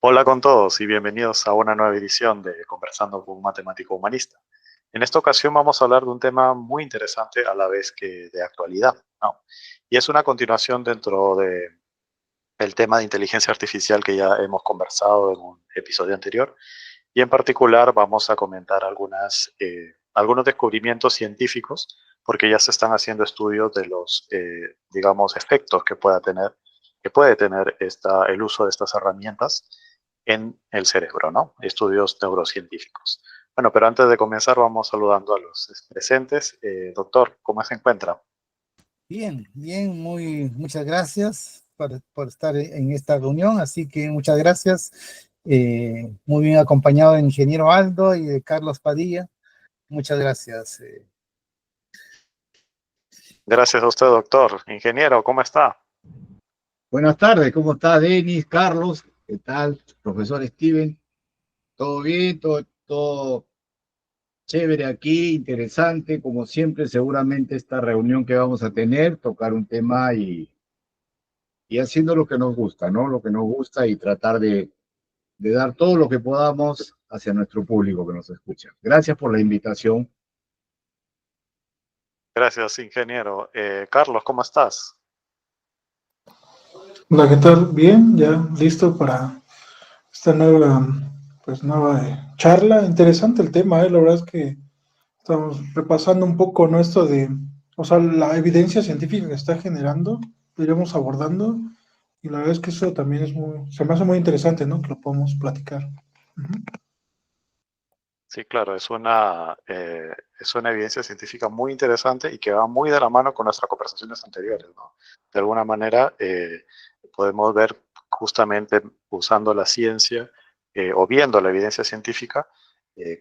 Hola con todos y bienvenidos a una nueva edición de Conversando con un matemático humanista. En esta ocasión vamos a hablar de un tema muy interesante a la vez que de actualidad, ¿no? Y es una continuación dentro del tema de inteligencia artificial que ya hemos conversado en un episodio anterior. Y en particular vamos a comentar algunos descubrimientos científicos, porque ya se están haciendo estudios de los, digamos, efectos que puede tener el uso de estas herramientas en el cerebro, ¿no? Estudios neurocientíficos. Bueno, pero antes de comenzar vamos saludando a los presentes. Doctor, ¿cómo se encuentra? Bien, bien, muchas gracias por estar en esta reunión, así que muchas gracias. Muy bien acompañado del ingeniero Aldo y de Carlos Padilla. Muchas gracias. Gracias a usted, doctor. Ingeniero, ¿cómo está? Buenas tardes, ¿cómo está Denis, Carlos? ¿Qué tal? Profesor Steven, ¿todo bien? ¿Todo chévere aquí? Interesante, como siempre, seguramente esta reunión que vamos a tener, tocar un tema y haciendo lo que nos gusta, ¿no? Lo que nos gusta y tratar de dar todo lo que podamos hacia nuestro público que nos escucha. Gracias por la invitación. Gracias, ingeniero. Carlos, ¿cómo estás? Hola, ¿qué tal? Bien, ya listo para esta nueva charla. Interesante el tema, ¿eh? La verdad es que estamos repasando un poco, ¿no? Esto de, o sea, la evidencia científica que está generando, lo iremos abordando, y la verdad es que eso también se me hace muy interesante, ¿no? Que lo podamos platicar. Ujú. Sí, claro, es una evidencia científica muy interesante y que va muy de la mano con nuestras conversaciones anteriores, ¿no? De alguna manera, podemos ver justamente usando la ciencia o viendo la evidencia científica,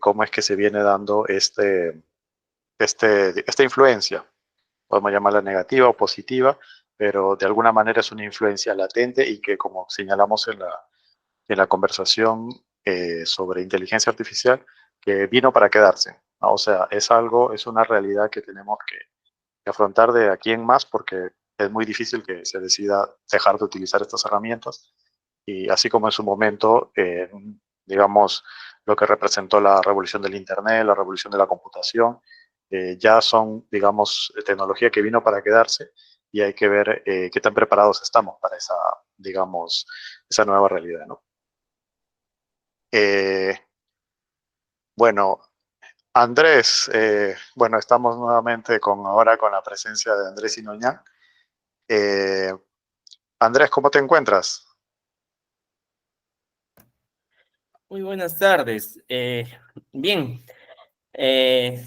cómo es que se viene dando esta influencia. Podemos llamarla negativa o positiva, pero de alguna manera es una influencia latente y que, como señalamos en la conversación sobre inteligencia artificial, que vino para quedarse, ¿no? O sea, es una realidad que tenemos que afrontar de aquí en más, porque es muy difícil que se decida dejar de utilizar estas herramientas. Y así como en su momento, digamos, lo que representó la revolución del Internet, la revolución de la computación, ya son, digamos, tecnología que vino para quedarse, y hay que ver qué tan preparados estamos para esa, digamos, esa nueva realidad, ¿no? Eh, bueno, Andrés, bueno, estamos nuevamente ahora con la presencia de Andrés Inoñán. Eh, Andrés, ¿cómo te encuentras? Muy buenas tardes. Bien,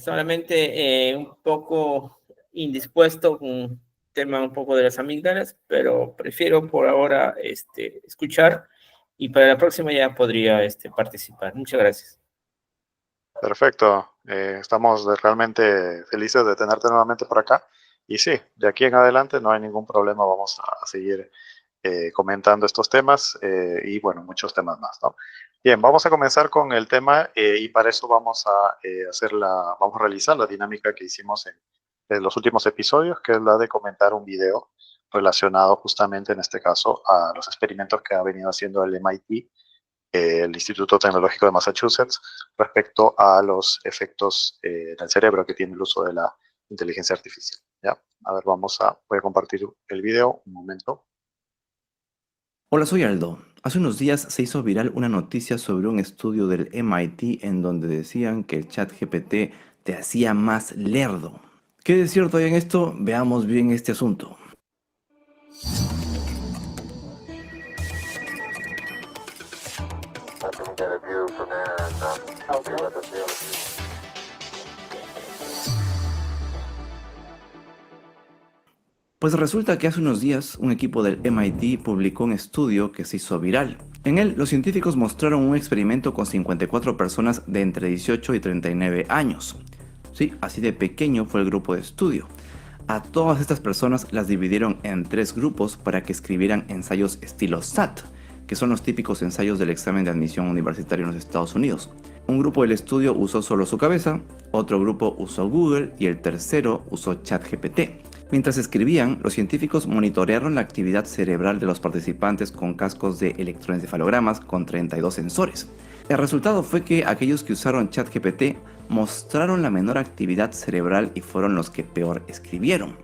solamente un poco indispuesto con un tema un poco de las amígdalas, pero prefiero por ahora escuchar y para la próxima ya podría participar. Muchas gracias. Perfecto. Estamos realmente felices de tenerte nuevamente por acá. Y sí, de aquí en adelante no hay ningún problema. Vamos a seguir comentando estos temas y, bueno, muchos temas más, ¿no? Bien, vamos a comenzar con el tema y para eso vamos a vamos a realizar la dinámica que hicimos en los últimos episodios, que es la de comentar un video relacionado justamente en este caso a los experimentos que ha venido haciendo el MIT, el Instituto Tecnológico de Massachusetts, respecto a los efectos en el cerebro que tiene el uso de la inteligencia artificial. ¿Ya? A ver, voy a compartir el video un momento. Hola, soy Aldo. Hace unos días se hizo viral una noticia sobre un estudio del MIT en donde decían que el chat GPT te hacía más lerdo. ¿Qué de cierto hay en esto? Veamos bien este asunto. Pues resulta que hace unos días un equipo del MIT publicó un estudio que se hizo viral. En él, los científicos mostraron un experimento con 54 personas de entre 18 y 39 años. Sí, así de pequeño fue el grupo de estudio. A todas estas personas las dividieron en 3 grupos para que escribieran ensayos estilo SAT, que son los típicos ensayos del examen de admisión universitario en los Estados Unidos. Un grupo del estudio usó solo su cabeza, otro grupo usó Google y el tercero usó ChatGPT. Mientras escribían, los científicos monitorearon la actividad cerebral de los participantes con cascos de electroencefalogramas con 32 sensores. El resultado fue que aquellos que usaron ChatGPT mostraron la menor actividad cerebral y fueron los que peor escribieron.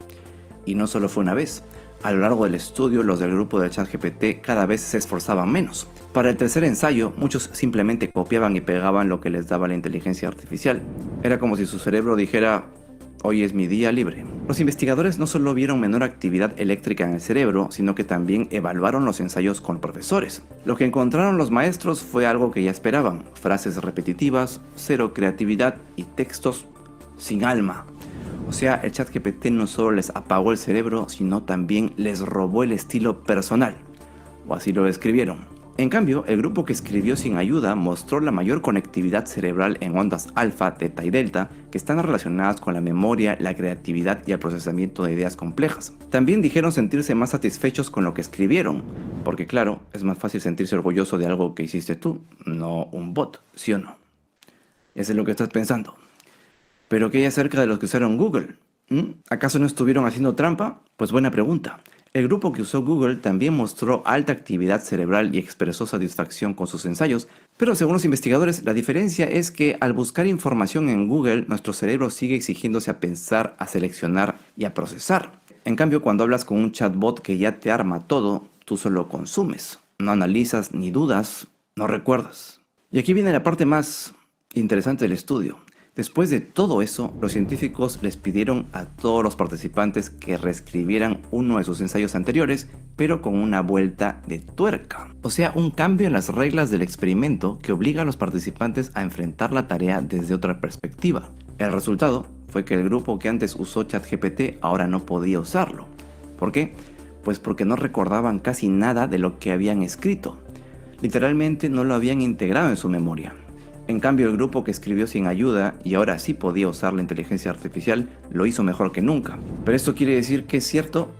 Y no solo fue una vez. A lo largo del estudio, los del grupo de ChatGPT cada vez se esforzaban menos. Para el tercer ensayo, muchos simplemente copiaban y pegaban lo que les daba la inteligencia artificial. Era como si su cerebro dijera: hoy es mi día libre. Los investigadores no solo vieron menor actividad eléctrica en el cerebro, sino que también evaluaron los ensayos con profesores. Lo que encontraron los maestros fue algo que ya esperaban: frases repetitivas, cero creatividad y textos sin alma. O sea, el ChatGPT no solo les apagó el cerebro, sino también les robó el estilo personal. O así lo describieron. En cambio, el grupo que escribió sin ayuda mostró la mayor conectividad cerebral en ondas alfa, teta y delta, que están relacionadas con la memoria, la creatividad y el procesamiento de ideas complejas. También dijeron sentirse más satisfechos con lo que escribieron, porque claro, es más fácil sentirse orgulloso de algo que hiciste tú, no un bot, ¿sí o no? Eso es lo que estás pensando. ¿Pero qué hay acerca de los que usaron Google? ¿Acaso no estuvieron haciendo trampa? Pues buena pregunta. El grupo que usó Google también mostró alta actividad cerebral y expresó satisfacción con sus ensayos, pero según los investigadores, la diferencia es que al buscar información en Google, nuestro cerebro sigue exigiéndose a pensar, a seleccionar y a procesar. En cambio, cuando hablas con un chatbot que ya te arma todo, tú solo consumes, no analizas ni dudas, no recuerdas. Y aquí viene la parte más interesante del estudio. Después de todo eso, los científicos les pidieron a todos los participantes que reescribieran uno de sus ensayos anteriores, pero con una vuelta de tuerca. O sea, un cambio en las reglas del experimento que obliga a los participantes a enfrentar la tarea desde otra perspectiva. El resultado fue que el grupo que antes usó ChatGPT ahora no podía usarlo. ¿Por qué? Pues porque no recordaban casi nada de lo que habían escrito. Literalmente no lo habían integrado en su memoria. En cambio, el grupo que escribió sin ayuda y ahora sí podía usar la inteligencia artificial lo hizo mejor que nunca. ¿Pero esto quiere decir que es cierto?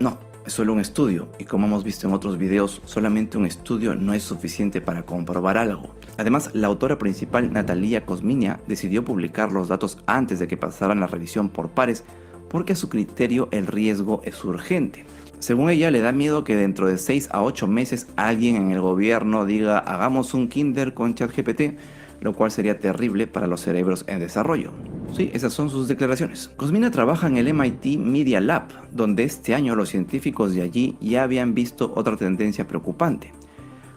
No, es solo un estudio y como hemos visto en otros videos, solamente un estudio no es suficiente para comprobar algo. Además, la autora principal, Natalia Kosminia, decidió publicar los datos antes de que pasaran la revisión por pares porque a su criterio el riesgo es urgente. Según ella, le da miedo que dentro de 6 a 8 meses alguien en el gobierno diga hagamos un kinder con ChatGPT, lo cual sería terrible para los cerebros en desarrollo. Sí, esas son sus declaraciones. Kosminia trabaja en el MIT Media Lab, donde este año los científicos de allí ya habían visto otra tendencia preocupante.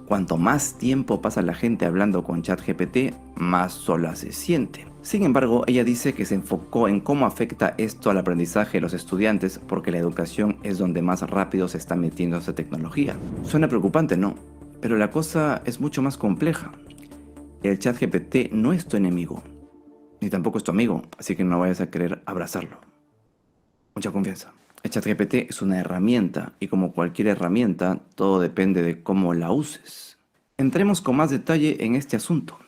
Cuanto más tiempo pasa la gente hablando con ChatGPT, más sola se siente. Sin embargo, ella dice que se enfocó en cómo afecta esto al aprendizaje de los estudiantes porque la educación es donde más rápido se está metiendo esa tecnología. Suena preocupante, ¿no? Pero la cosa es mucho más compleja. El ChatGPT no es tu enemigo, ni tampoco es tu amigo, así que no vayas a querer abrazarlo. Mucha confianza. El ChatGPT es una herramienta y como cualquier herramienta, todo depende de cómo la uses. Entremos con más detalle en este asunto.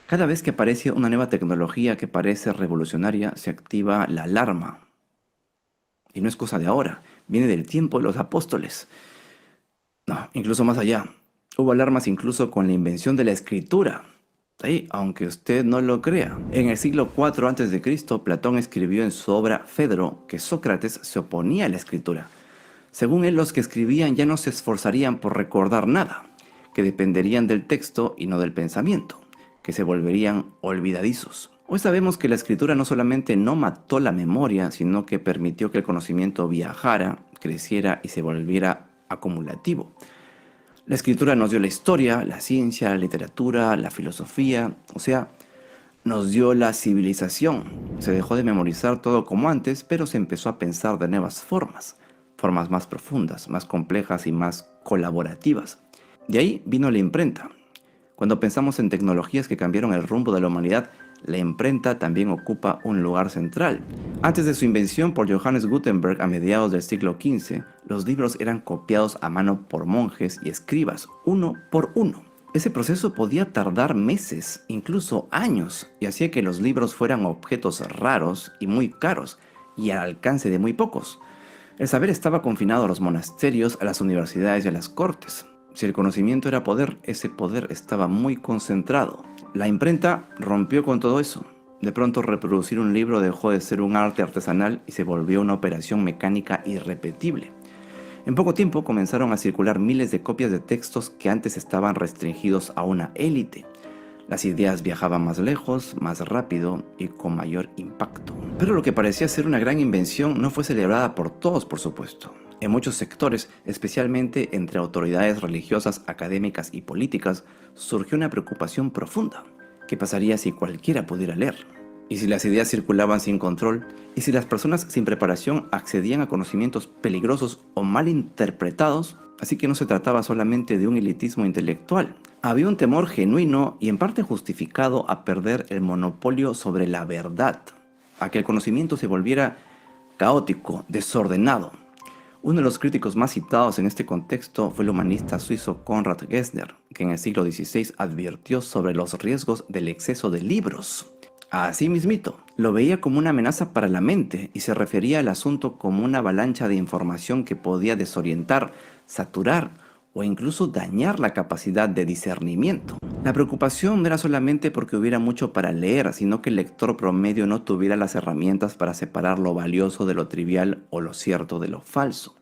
Cada vez que aparece una nueva tecnología que parece revolucionaria, se activa la alarma. Y no es cosa de ahora, viene del tiempo de los apóstoles. No, incluso más allá. Hubo alarmas incluso con la invención de la escritura. Sí, aunque usted no lo crea. En el siglo IV a.C., Platón escribió en su obra Fedro que Sócrates se oponía a la escritura. Según él, los que escribían ya no se esforzarían por recordar nada, que dependerían del texto y no del pensamiento, que se volverían olvidadizos. Hoy sabemos que la escritura no solamente no mató la memoria, sino que permitió que el conocimiento viajara, creciera y se volviera acumulativo. La escritura nos dio la historia, la ciencia, la literatura, la filosofía, o sea, nos dio la civilización. Se dejó de memorizar todo como antes, pero se empezó a pensar de nuevas formas más profundas, más complejas y más colaborativas. De ahí vino la imprenta. Cuando pensamos en tecnologías que cambiaron el rumbo de la humanidad, la imprenta también ocupa un lugar central. Antes de su invención por Johannes Gutenberg a mediados del siglo XV, los libros eran copiados a mano por monjes y escribas, uno por uno. Ese proceso podía tardar meses, incluso años, y hacía que los libros fueran objetos raros y muy caros, y al alcance de muy pocos. El saber estaba confinado a los monasterios, a las universidades y a las cortes. Si el conocimiento era poder, ese poder estaba muy concentrado. La imprenta rompió con todo eso. De pronto reproducir un libro dejó de ser un arte artesanal y se volvió una operación mecánica irrepetible. En poco tiempo comenzaron a circular miles de copias de textos que antes estaban restringidos a una élite. Las ideas viajaban más lejos, más rápido y con mayor impacto. Pero lo que parecía ser una gran invención no fue celebrada por todos, por supuesto. En muchos sectores, especialmente entre autoridades religiosas, académicas y políticas, surgió una preocupación profunda. ¿Qué pasaría si cualquiera pudiera leer? ¿Y si las ideas circulaban sin control? ¿Y si las personas sin preparación accedían a conocimientos peligrosos o mal interpretados? Así que no se trataba solamente de un elitismo intelectual. Había un temor genuino y en parte justificado a perder el monopolio sobre la verdad, a que el conocimiento se volviera caótico, desordenado. Uno de los críticos más citados en este contexto fue el humanista suizo Konrad Gessner, que en el siglo XVI advirtió sobre los riesgos del exceso de libros. Así mismito, lo veía como una amenaza para la mente y se refería al asunto como una avalancha de información que podía desorientar, saturar o incluso dañar la capacidad de discernimiento. La preocupación no era solamente porque hubiera mucho para leer, sino que el lector promedio no tuviera las herramientas para separar lo valioso de lo trivial o lo cierto de lo falso.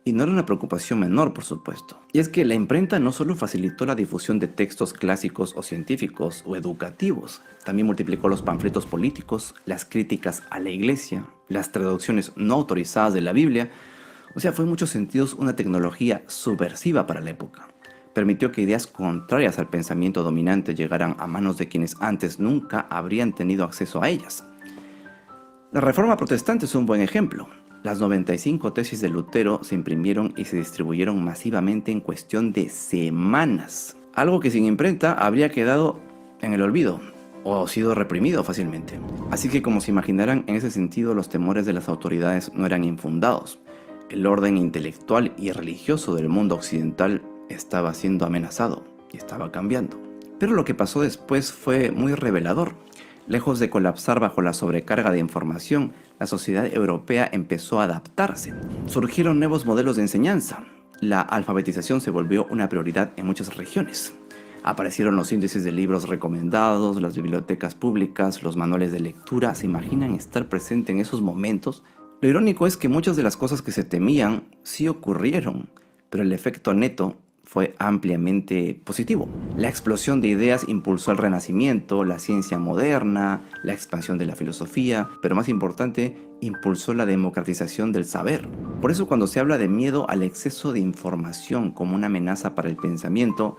Y no era una preocupación menor, por supuesto. Y es que la imprenta no solo facilitó la difusión de textos clásicos o científicos o educativos, también multiplicó los panfletos políticos, las críticas a la iglesia, las traducciones no autorizadas de la Biblia. O sea, fue en muchos sentidos una tecnología subversiva para la época. Permitió que ideas contrarias al pensamiento dominante llegaran a manos de quienes antes nunca habrían tenido acceso a ellas. La Reforma Protestante es un buen ejemplo. Las 95 tesis de Lutero se imprimieron y se distribuyeron masivamente en cuestión de semanas. Algo que sin imprenta habría quedado en el olvido o sido reprimido fácilmente. Así que, como se imaginarán, en ese sentido los temores de las autoridades no eran infundados. El orden intelectual y religioso del mundo occidental estaba siendo amenazado y estaba cambiando. Pero lo que pasó después fue muy revelador. Lejos de colapsar bajo la sobrecarga de información, la sociedad europea empezó a adaptarse. Surgieron nuevos modelos de enseñanza. La alfabetización se volvió una prioridad en muchas regiones. Aparecieron los índices de libros recomendados, las bibliotecas públicas, los manuales de lectura. ¿Se imaginan estar presente en esos momentos? Lo irónico es que muchas de las cosas que se temían sí ocurrieron, pero el efecto neto fue ampliamente positivo. La explosión de ideas impulsó el renacimiento, la ciencia moderna, la expansión de la filosofía, pero más importante, impulsó la democratización del saber. Por eso cuando se habla de miedo al exceso de información como una amenaza para el pensamiento,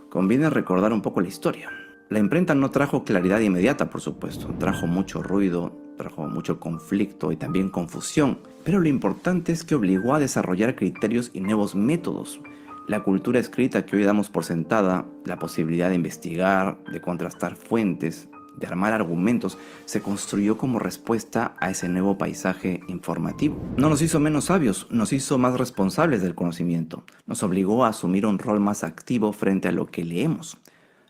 conviene recordar un poco la historia. La imprenta no trajo claridad inmediata, por supuesto, trajo mucho ruido, trajo mucho conflicto y también confusión, pero lo importante es que obligó a desarrollar criterios y nuevos métodos. La cultura escrita que hoy damos por sentada, la posibilidad de investigar, de contrastar fuentes, de armar argumentos, se construyó como respuesta a ese nuevo paisaje informativo. No nos hizo menos sabios, nos hizo más responsables del conocimiento, nos obligó a asumir un rol más activo frente a lo que leemos.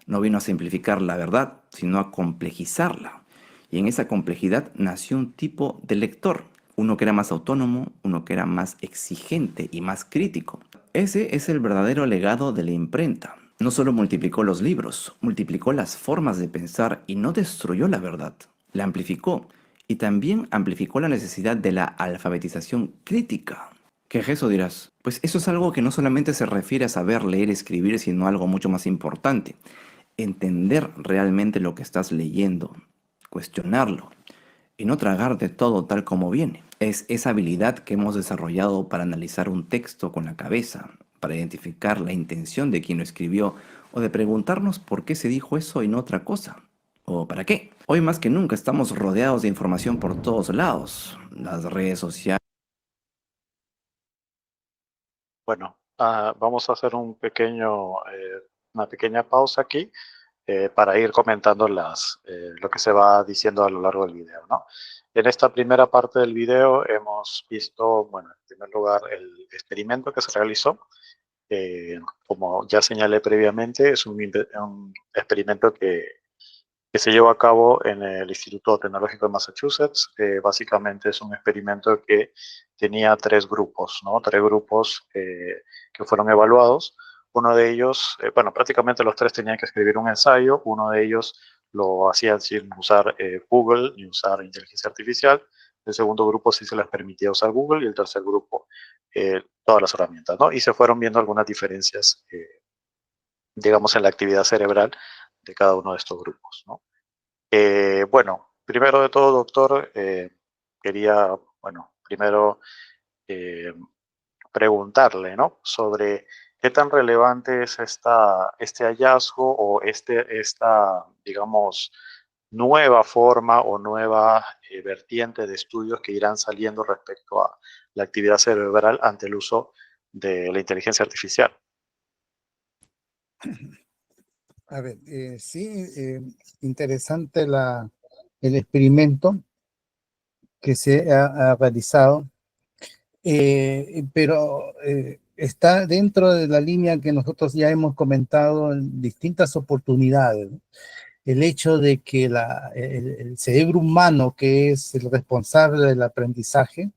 No vino a simplificar la verdad, sino a complejizarla. Y en esa complejidad nació un tipo de lector, uno que era más autónomo, uno que era más exigente y más crítico. Ese es el verdadero legado de la imprenta. No solo multiplicó los libros, multiplicó las formas de pensar y no destruyó la verdad, la amplificó y también amplificó la necesidad de la alfabetización crítica. ¿Qué es eso, dirás? Pues eso es algo que no solamente se refiere a saber leer y escribir, sino algo mucho más importante. Entender realmente lo que estás leyendo, cuestionarlo y no tragar de todo tal como viene. Es esa habilidad que hemos desarrollado para analizar un texto con la cabeza, para identificar la intención de quien lo escribió o de preguntarnos por qué se dijo eso y no otra cosa. ¿O para qué? Hoy más que nunca estamos rodeados de información por todos lados. Las redes sociales. Bueno, vamos a hacer una pequeña pausa aquí para ir comentando lo que se va diciendo a lo largo del video, ¿no? En esta primera parte del video hemos visto, bueno, en primer lugar, el experimento que se realizó. Como ya señalé previamente, es un experimento que se llevó a cabo en el Instituto Tecnológico de Massachusetts. Básicamente es un experimento que tenía tres grupos, ¿no? Tres grupos que fueron evaluados. Uno de ellos, bueno, prácticamente los tres tenían que escribir un ensayo. Uno de ellos lo hacían sin usar Google ni usar inteligencia artificial. El segundo grupo sí se les permitía usar Google y el tercer grupo todas las herramientas, ¿no? Y se fueron viendo algunas diferencias, digamos, en la actividad cerebral de cada uno de estos grupos, ¿no? Bueno, primero de todo, doctor, quería, bueno, primero preguntarle, ¿no? Sobre qué tan relevante es este hallazgo o esta, digamos, nueva forma o nueva vertiente de estudios que irán saliendo respecto a la actividad cerebral ante el uso de la inteligencia artificial. A ver, sí, interesante el experimento que se ha realizado, pero está dentro de la línea que nosotros ya hemos comentado en distintas oportunidades, ¿no? El hecho de que el cerebro humano, que es el responsable del aprendizaje,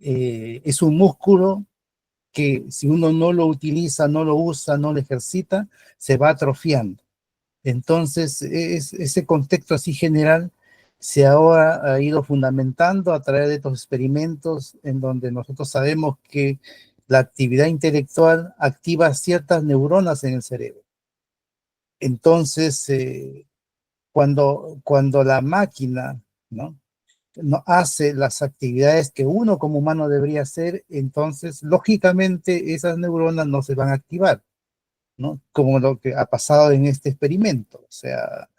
es un músculo que si uno no lo utiliza, no lo usa, no lo ejercita, se va atrofiando. Entonces, ese contexto así general se ahora ha ido fundamentando a través de estos experimentos en donde nosotros sabemos que la actividad intelectual activa ciertas neuronas en el cerebro. Entonces, cuando la máquina, ¿no? No hace las actividades que uno como humano debería hacer, entonces, lógicamente, esas neuronas no se van a activar, ¿no? Como lo que ha pasado en este experimento. O sea,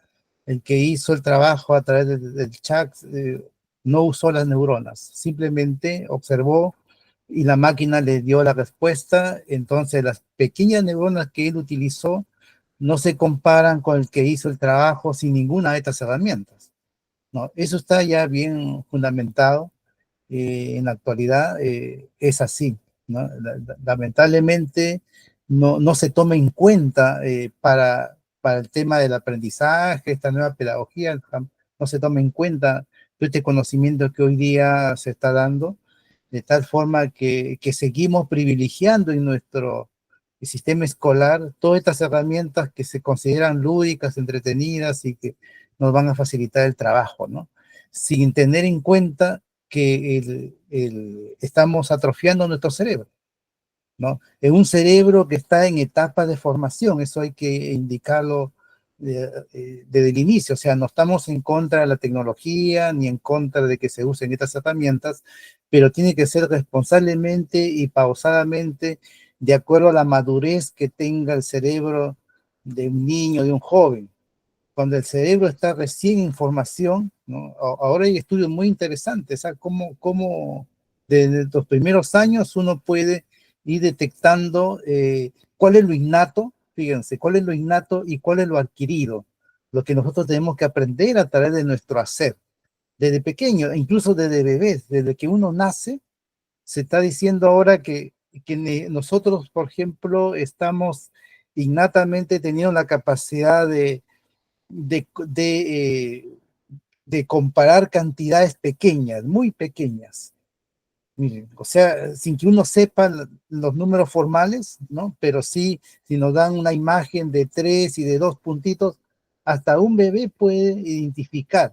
el que hizo el trabajo a través del chat no usó las neuronas, simplemente observó y la máquina le dio la respuesta. Entonces, las pequeñas neuronas que él utilizó no se comparan con el que hizo el trabajo sin ninguna de estas herramientas, ¿no? Eso está ya bien fundamentado. En la actualidad es así, ¿no? Lamentablemente no se toma en cuenta para el tema del aprendizaje, esta nueva pedagogía, no se toma en cuenta todo este conocimiento que hoy día se está dando, de tal forma que seguimos privilegiando en nuestro sistema escolar todas estas herramientas que se consideran lúdicas, entretenidas y que nos van a facilitar el trabajo, ¿no? Sin tener en cuenta que estamos atrofiando nuestro cerebro, ¿no? Es un cerebro que está en etapa de formación, eso hay que indicarlo desde el inicio. O sea, no estamos en contra de la tecnología ni en contra de que se usen estas herramientas, pero tiene que ser responsablemente y pausadamente de acuerdo a la madurez que tenga el cerebro de un niño, de un joven. Cuando el cerebro está recién en formación, ¿no? Ahora hay estudios muy interesantes, ¿sabes? Cómo desde los primeros años uno puede ir detectando cuál es lo innato, fíjense, cuál es lo innato y cuál es lo adquirido, lo que nosotros tenemos que aprender a través de nuestro hacer. Desde pequeño, incluso desde bebés, desde que uno nace, se está diciendo ahora que nosotros, por ejemplo, estamos innatamente teniendo la capacidad de, de, de comparar cantidades pequeñas, muy pequeñas. Miren, o sea, sin que uno sepa los números formales, ¿no? Pero sí, si nos dan una imagen de 3 y de 2 puntitos, hasta un bebé puede identificar,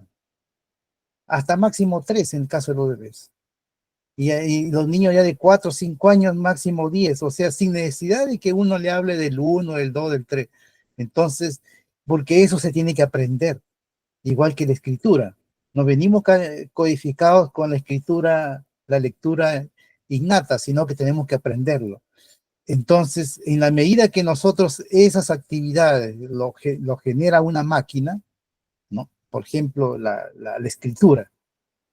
hasta máximo 3 en el caso de los bebés. Y los niños ya de 4 o 5 años, máximo 10, o sea, sin necesidad de que uno le hable del 1, del 2, del 3. Entonces, porque eso se tiene que aprender, igual que la escritura. No venimos codificados con la escritura, la lectura innata, sino que tenemos que aprenderlo. Entonces, en la medida que nosotros esas actividades lo genera una máquina, ¿no? Por ejemplo, la escritura,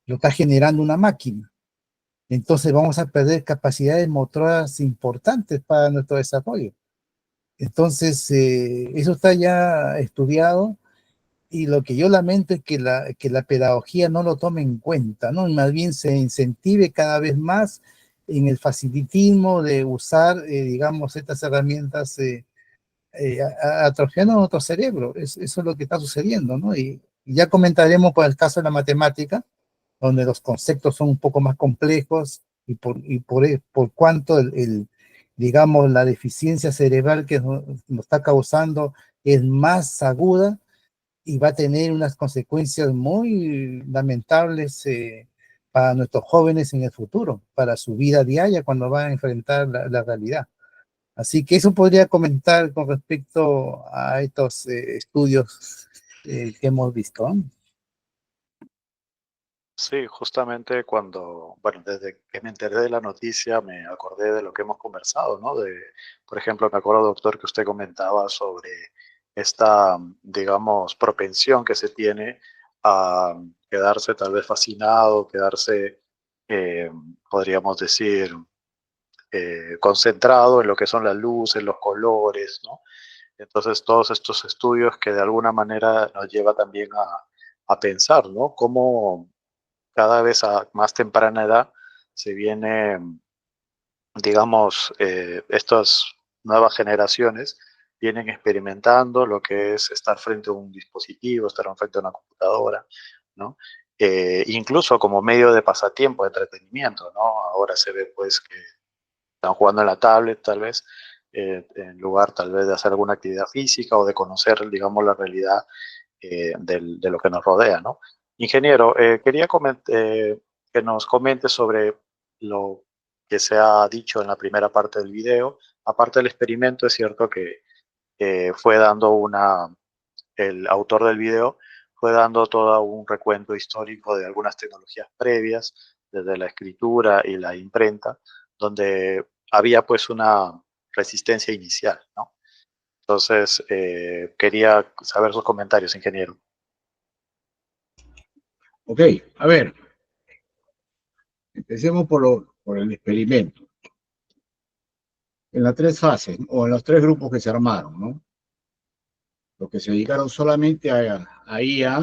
lo está generando una máquina. Entonces vamos a perder capacidades motoras importantes para nuestro desarrollo. Entonces, eso está ya estudiado. Y lo que yo lamento es que la pedagogía no lo tome en cuenta, ¿no? Y más bien se incentive cada vez más en el facilitismo de usar, digamos, estas herramientas atrofiando nuestro cerebro. Eso es lo que está sucediendo, ¿no? Y ya comentaremos por el caso de la matemática, donde los conceptos son un poco más complejos por cuanto digamos, la deficiencia cerebral que nos está causando es más aguda y va a tener unas consecuencias muy lamentables para nuestros jóvenes en el futuro, para su vida diaria cuando van a enfrentar la realidad. Así que eso podría comentar con respecto a estos estudios que hemos visto. Sí, justamente cuando, bueno, desde que me enteré de la noticia me acordé de lo que hemos conversado, ¿no? Por ejemplo, me acuerdo, doctor, que usted comentaba sobre esta, digamos, propensión que se tiene a quedarse tal vez fascinado, quedarse, eh, podríamos decir, concentrado en lo que son las luces, los colores, ¿no? Entonces, todos estos estudios que de alguna manera nos lleva también a pensar, ¿no? Cómo cada vez a más temprana edad se viene, digamos, estas nuevas generaciones vienen experimentando lo que es estar frente a un dispositivo, estar frente a una computadora, ¿no? Incluso como medio de pasatiempo, de entretenimiento, ¿no? Ahora se ve pues que están jugando en la tablet tal vez, en lugar tal vez de hacer alguna actividad física o de conocer, digamos, la realidad de lo que nos rodea, ¿no? Ingeniero, quería que nos comente sobre lo que se ha dicho en la primera parte del video. Aparte del experimento, es cierto que fue dando el autor del video fue dando todo un recuento histórico de algunas tecnologías previas, desde la escritura y la imprenta, donde había pues una resistencia inicial, ¿no? Entonces, quería saber sus comentarios, ingeniero. Ok, a ver, empecemos por el experimento. En las tres fases, o en los tres grupos que se armaron, ¿no? Los que se dedicaron solamente a IA,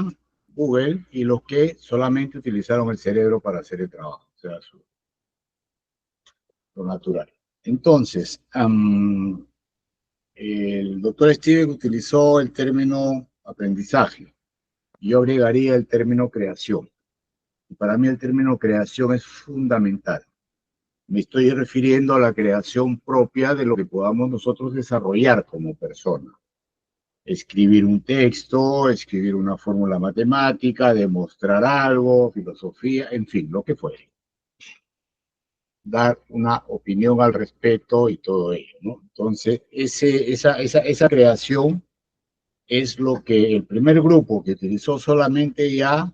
Google, y los que solamente utilizaron el cerebro para hacer el trabajo, o sea, lo natural. Entonces, el doctor Steven utilizó el término aprendizaje. Yo agregaría el término creación. Y para mí el término creación es fundamental. Me estoy refiriendo a la creación propia de lo que podamos nosotros desarrollar como persona. Escribir un texto, escribir una fórmula matemática, demostrar algo, filosofía, en fin, lo que fuere. Dar una opinión al respecto y todo ello, ¿no? Entonces, esa creación es lo que el primer grupo que utilizó solamente IA,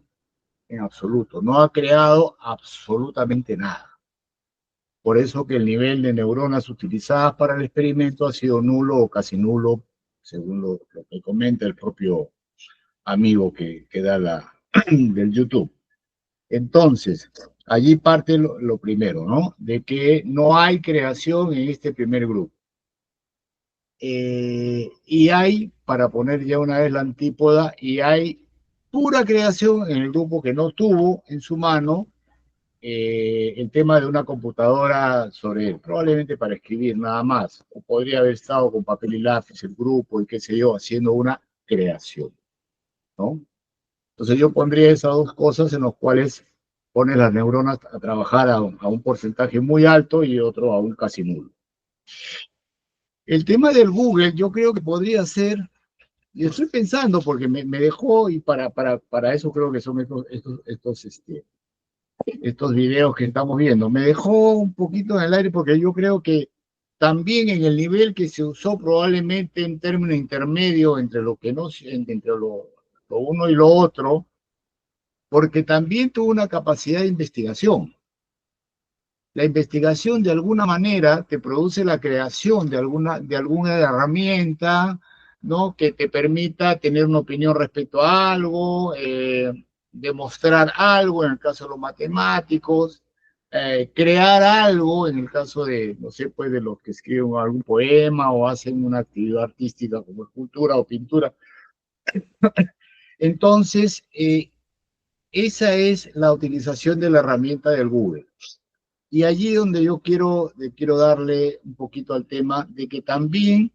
en absoluto, no ha creado absolutamente nada. Por eso que el nivel de neuronas utilizadas para el experimento ha sido nulo o casi nulo, según lo que comenta el propio amigo que da del YouTube. Entonces, allí parte lo primero, ¿no? De que no hay creación en este primer grupo. Y hay, para poner ya una vez la antípoda, y hay pura creación en el grupo que no tuvo en su mano el tema de una computadora sobre él, probablemente para escribir nada más, o podría haber estado con papel y lápiz el grupo y qué sé yo, haciendo una creación, ¿no? Entonces yo pondría esas dos cosas en las cuales pone las neuronas a trabajar a un porcentaje muy alto y otro a un casi nulo. El tema del Google yo creo que podría ser, y estoy pensando porque me dejó, y para eso creo que son estos videos que estamos viendo. Me dejó un poquito en el aire porque yo creo que también en el nivel que se usó probablemente en términos intermedios entre lo que no, entre lo uno y lo otro, porque también tuvo una capacidad de investigación. La investigación de alguna manera te produce la creación de alguna herramienta, ¿no? Que te permita tener una opinión respecto a algo, demostrar algo en el caso de los matemáticos, crear algo en el caso de, no sé, pues de los que escriben algún poema o hacen una actividad artística como escultura o pintura. Entonces, esa es la utilización de la herramienta del Google. Y allí donde yo quiero darle un poquito al tema de que también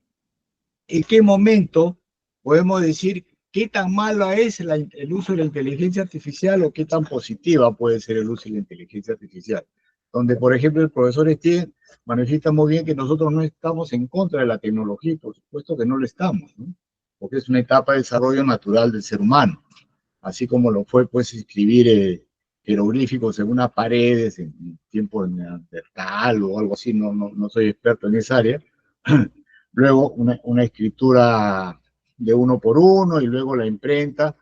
en qué momento podemos decir qué tan mala es el uso de la inteligencia artificial o qué tan positiva puede ser el uso de la inteligencia artificial. Donde, por ejemplo, el profesor Estienne manifiesta muy bien que nosotros no estamos en contra de la tecnología, por supuesto que no lo estamos, ¿no? porque es una etapa de desarrollo natural del ser humano, así como lo fue pues escribir jeroglíficos en unas paredes en tiempo de Neandertal o algo así, no soy experto en esa área. Luego una escritura de uno por uno y luego la imprenta.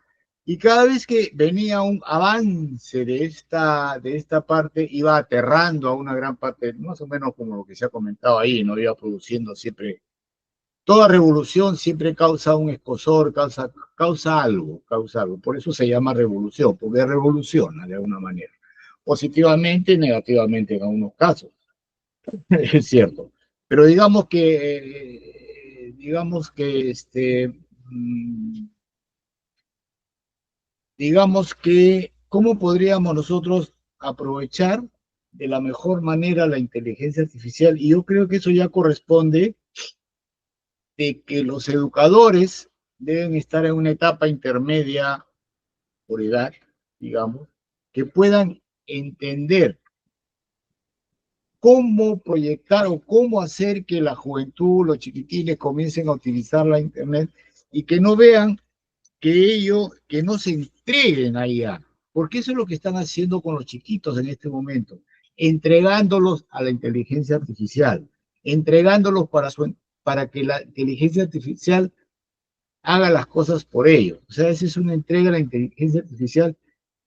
Y cada vez que venía un avance de esta parte, iba aterrando a una gran parte, más o menos como lo que se ha comentado ahí, ¿no? Iba produciendo siempre, toda revolución siempre causa un escozor, causa algo. Por eso se llama revolución, porque revoluciona de alguna manera. Positivamente y negativamente en algunos casos, es cierto. Pero digamos que ¿cómo podríamos nosotros aprovechar de la mejor manera la inteligencia artificial? Y yo creo que eso ya corresponde de que los educadores deben estar en una etapa intermedia por edad, digamos, que puedan entender cómo proyectar o cómo hacer que la juventud, los chiquitines comiencen a utilizar la internet y que no vean que no se entreguen a IA, porque eso es lo que están haciendo con los chiquitos en este momento, entregándolos a la inteligencia artificial, entregándolos para que la inteligencia artificial haga las cosas por ellos. O sea, esa es una entrega a la inteligencia artificial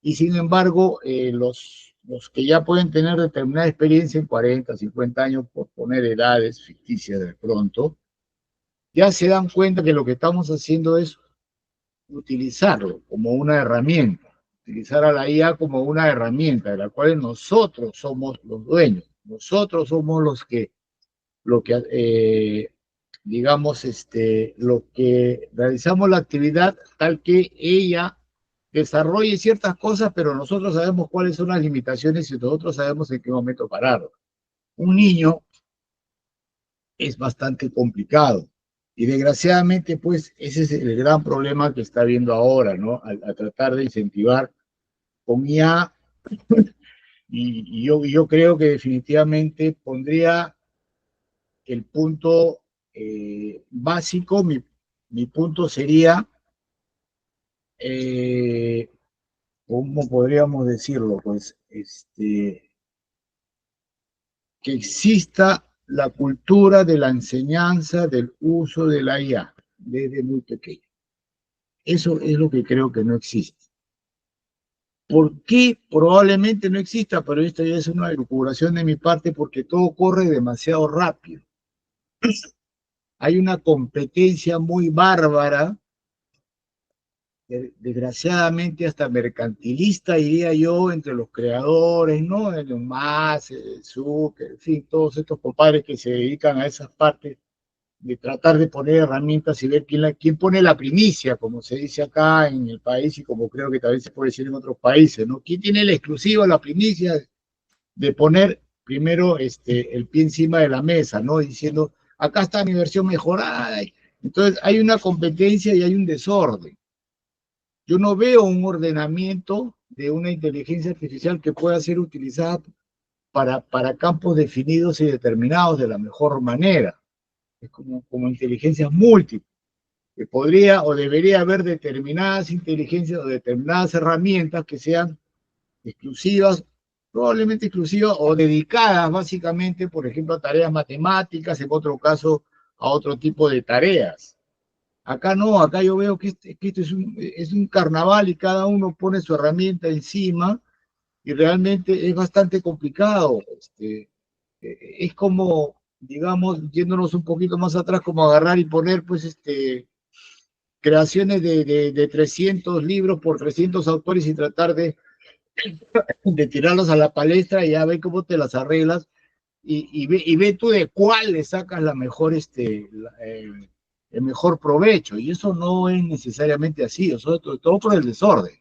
y sin embargo, los que ya pueden tener determinada experiencia en 40, 50 años, por poner edades ficticias de pronto, ya se dan cuenta que lo que estamos haciendo es utilizarlo como una herramienta, utilizar a la IA como una herramienta de la cual nosotros somos los dueños, nosotros somos digamos, lo que realizamos la actividad tal que ella desarrolle ciertas cosas, pero nosotros sabemos cuáles son las limitaciones y nosotros sabemos en qué momento parar. Un niño es bastante complicado. Y desgraciadamente, pues, ese es el gran problema que está habiendo ahora, ¿no? A tratar de incentivar con IA. Y yo creo que definitivamente pondría el punto básico, mi punto sería, ¿cómo podríamos decirlo? Pues, que exista la cultura de la enseñanza del uso de la IA desde muy pequeño. Eso es lo que creo que no existe. ¿Por qué? Probablemente no exista, pero esto ya es una elucubración de mi parte porque todo corre demasiado rápido. Hay una competencia muy bárbara, desgraciadamente hasta mercantilista, diría yo, entre los creadores, ¿no? El Musk, el Zucker, en fin, todos estos compadres que se dedican a esas partes de tratar de poner herramientas y ver quién pone la primicia, como se dice acá en el país y como creo que también se puede decir en otros países, ¿no? ¿Quién tiene la exclusiva, la primicia de poner primero el pie encima de la mesa, ¿no? Diciendo, acá está mi versión mejorada. Entonces hay una competencia y hay un desorden. Yo no veo un ordenamiento de una inteligencia artificial que pueda ser utilizada para campos definidos y determinados de la mejor manera. Es como inteligencias múltiples, que podría o debería haber determinadas inteligencias o determinadas herramientas que sean exclusivas, probablemente exclusivas o dedicadas básicamente, por ejemplo, a tareas matemáticas, en otro caso a otro tipo de tareas. Acá no, acá yo veo que esto es un carnaval y cada uno pone su herramienta encima y realmente es bastante complicado. Es como, digamos, yéndonos un poquito más atrás, como agarrar y poner, pues, creaciones de 300 libros por 300 autores y tratar de tirarlos a la palestra y ya ve cómo te las arreglas y ve tú de cuál le sacas la mejor, el mejor provecho. Y eso no es necesariamente así, todo por el desorden.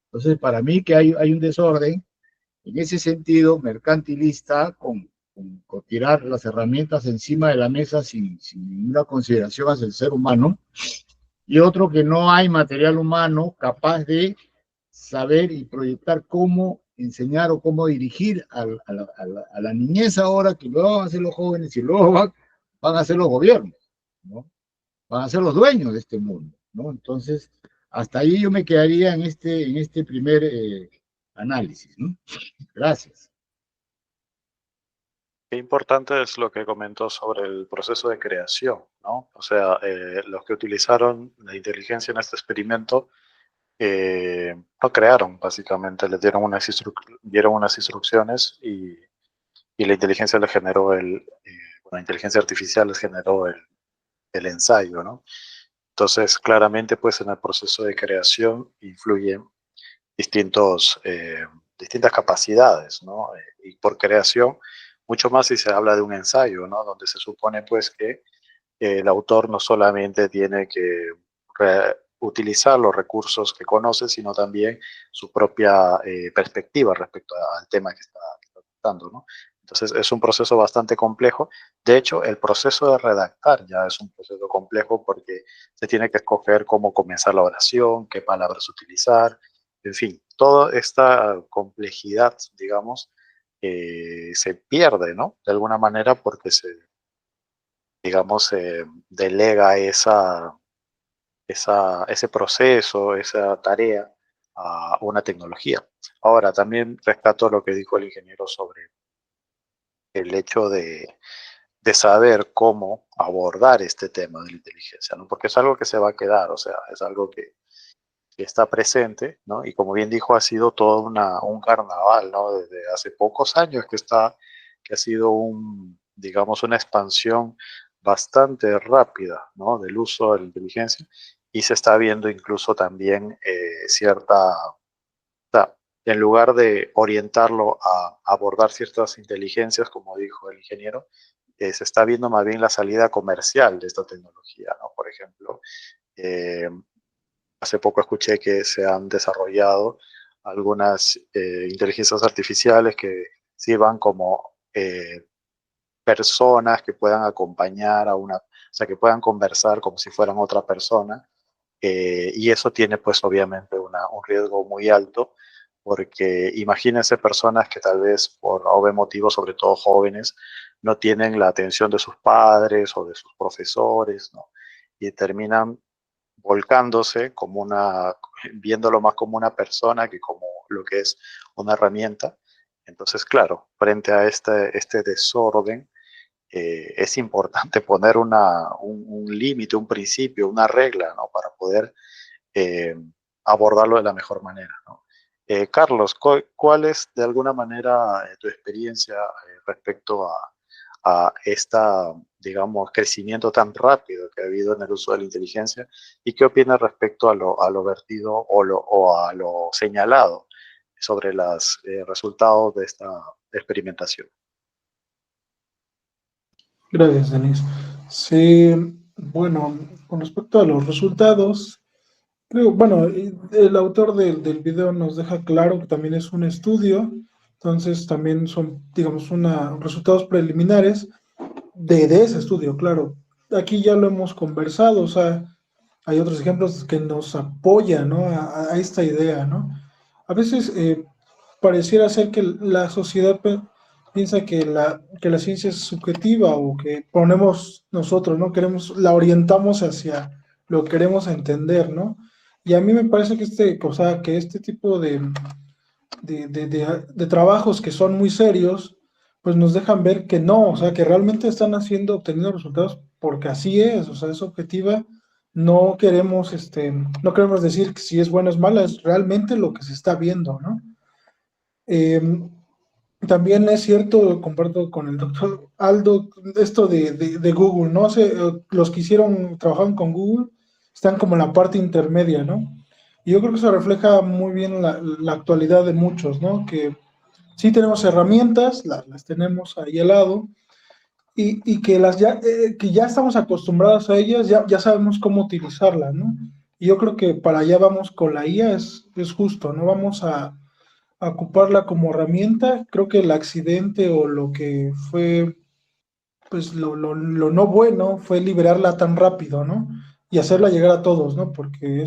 Entonces, para mí que hay un desorden en ese sentido mercantilista con tirar las herramientas encima de la mesa sin ninguna consideración hacia el ser humano, y otro que no hay material humano capaz de saber y proyectar cómo enseñar o cómo dirigir a la niñez ahora, que luego van a ser los jóvenes y luego van a ser los gobiernos, ¿no? van a ser los dueños de este mundo, ¿no? Entonces, hasta ahí yo me quedaría en este primer análisis, ¿no? Gracias. Qué importante es lo que comentó sobre el proceso de creación, ¿no? O sea, los que utilizaron la inteligencia en este experimento no crearon, básicamente, les dieron unas instrucciones y la inteligencia les generó la inteligencia artificial les generó el ensayo, ¿no? Entonces, claramente, pues en el proceso de creación influyen distintas capacidades, ¿no? Y por creación, mucho más si se habla de un ensayo, ¿no? Donde se supone, pues, que el autor no solamente tiene que utilizar los recursos que conoce, sino también su propia perspectiva respecto al tema que está tratando, ¿no? Entonces es un proceso bastante complejo. De hecho, el proceso de redactar ya es un proceso complejo porque se tiene que escoger cómo comenzar la oración, qué palabras utilizar, en fin, toda esta complejidad, digamos, se pierde, ¿no? De alguna manera porque digamos, delega ese proceso, esa tarea a una tecnología. Ahora, también rescato lo que dijo el ingeniero sobre el hecho de saber cómo abordar este tema de la inteligencia, ¿no? Porque es algo que se va a quedar, o sea, es algo que está presente, ¿no? Y como bien dijo, ha sido todo un carnaval, ¿no? Desde hace pocos años que ha sido digamos, una expansión bastante rápida, ¿no? Del uso de la inteligencia y se está viendo incluso también en lugar de orientarlo a abordar ciertas inteligencias, como dijo el ingeniero, se está viendo más bien la salida comercial de esta tecnología, ¿no? Por ejemplo, eh, hace poco escuché que se han desarrollado algunas inteligencias artificiales que sirvan como personas que puedan acompañar o sea, que puedan conversar como si fueran otra persona. Y eso tiene pues obviamente un riesgo muy alto porque imagínense personas que tal vez por obvio motivo, sobre todo jóvenes, no tienen la atención de sus padres o de sus profesores, ¿no? Y terminan volcándose viéndolo más como una persona que como lo que es una herramienta. Entonces, claro, frente a este desorden, es importante poner un límite, un principio, una regla, ¿no? Para poder eh, abordarlo de la mejor manera, ¿no? Carlos, ¿cuál es de alguna manera tu experiencia respecto a digamos, crecimiento tan rápido que ha habido en el uso de la inteligencia? ¿Y qué opinas respecto a lo vertido o a lo señalado sobre los resultados de esta experimentación? Gracias, Denise. Sí, bueno, con respecto a los resultados, creo, bueno, el autor del video nos deja claro que también es un estudio, entonces también son, digamos, resultados preliminares de ese estudio, claro. Aquí ya lo hemos conversado, o sea, hay otros ejemplos que nos apoyan, ¿no? A esta idea, ¿no? A veces pareciera ser que la sociedad piensa que la ciencia es subjetiva o que ponemos nosotros, ¿no? La orientamos hacia lo que queremos entender, ¿no? Y a mí me parece que o sea, que este tipo de trabajos que son muy serios, pues nos dejan ver que no, o sea, que realmente están obteniendo resultados porque así es, o sea, es objetiva. No queremos decir que si es buena o es mala, es realmente lo que se está viendo, ¿no? Eh, También es cierto, comparto con el doctor Aldo, esto de Google, ¿no? Los que trabajaron con Google, están como en la parte intermedia, ¿no? Y yo creo que eso refleja muy bien la actualidad de muchos, ¿no? Que sí tenemos herramientas, las tenemos ahí al lado, y que ya estamos acostumbrados a ellas, ya sabemos cómo utilizarlas, ¿no? Y yo creo que para allá vamos con la IA, es justo, ¿no? Vamos a ocuparla como herramienta. Creo que el accidente o lo que fue, pues lo no bueno fue liberarla tan rápido, ¿no? Y hacerla llegar a todos, ¿no? Porque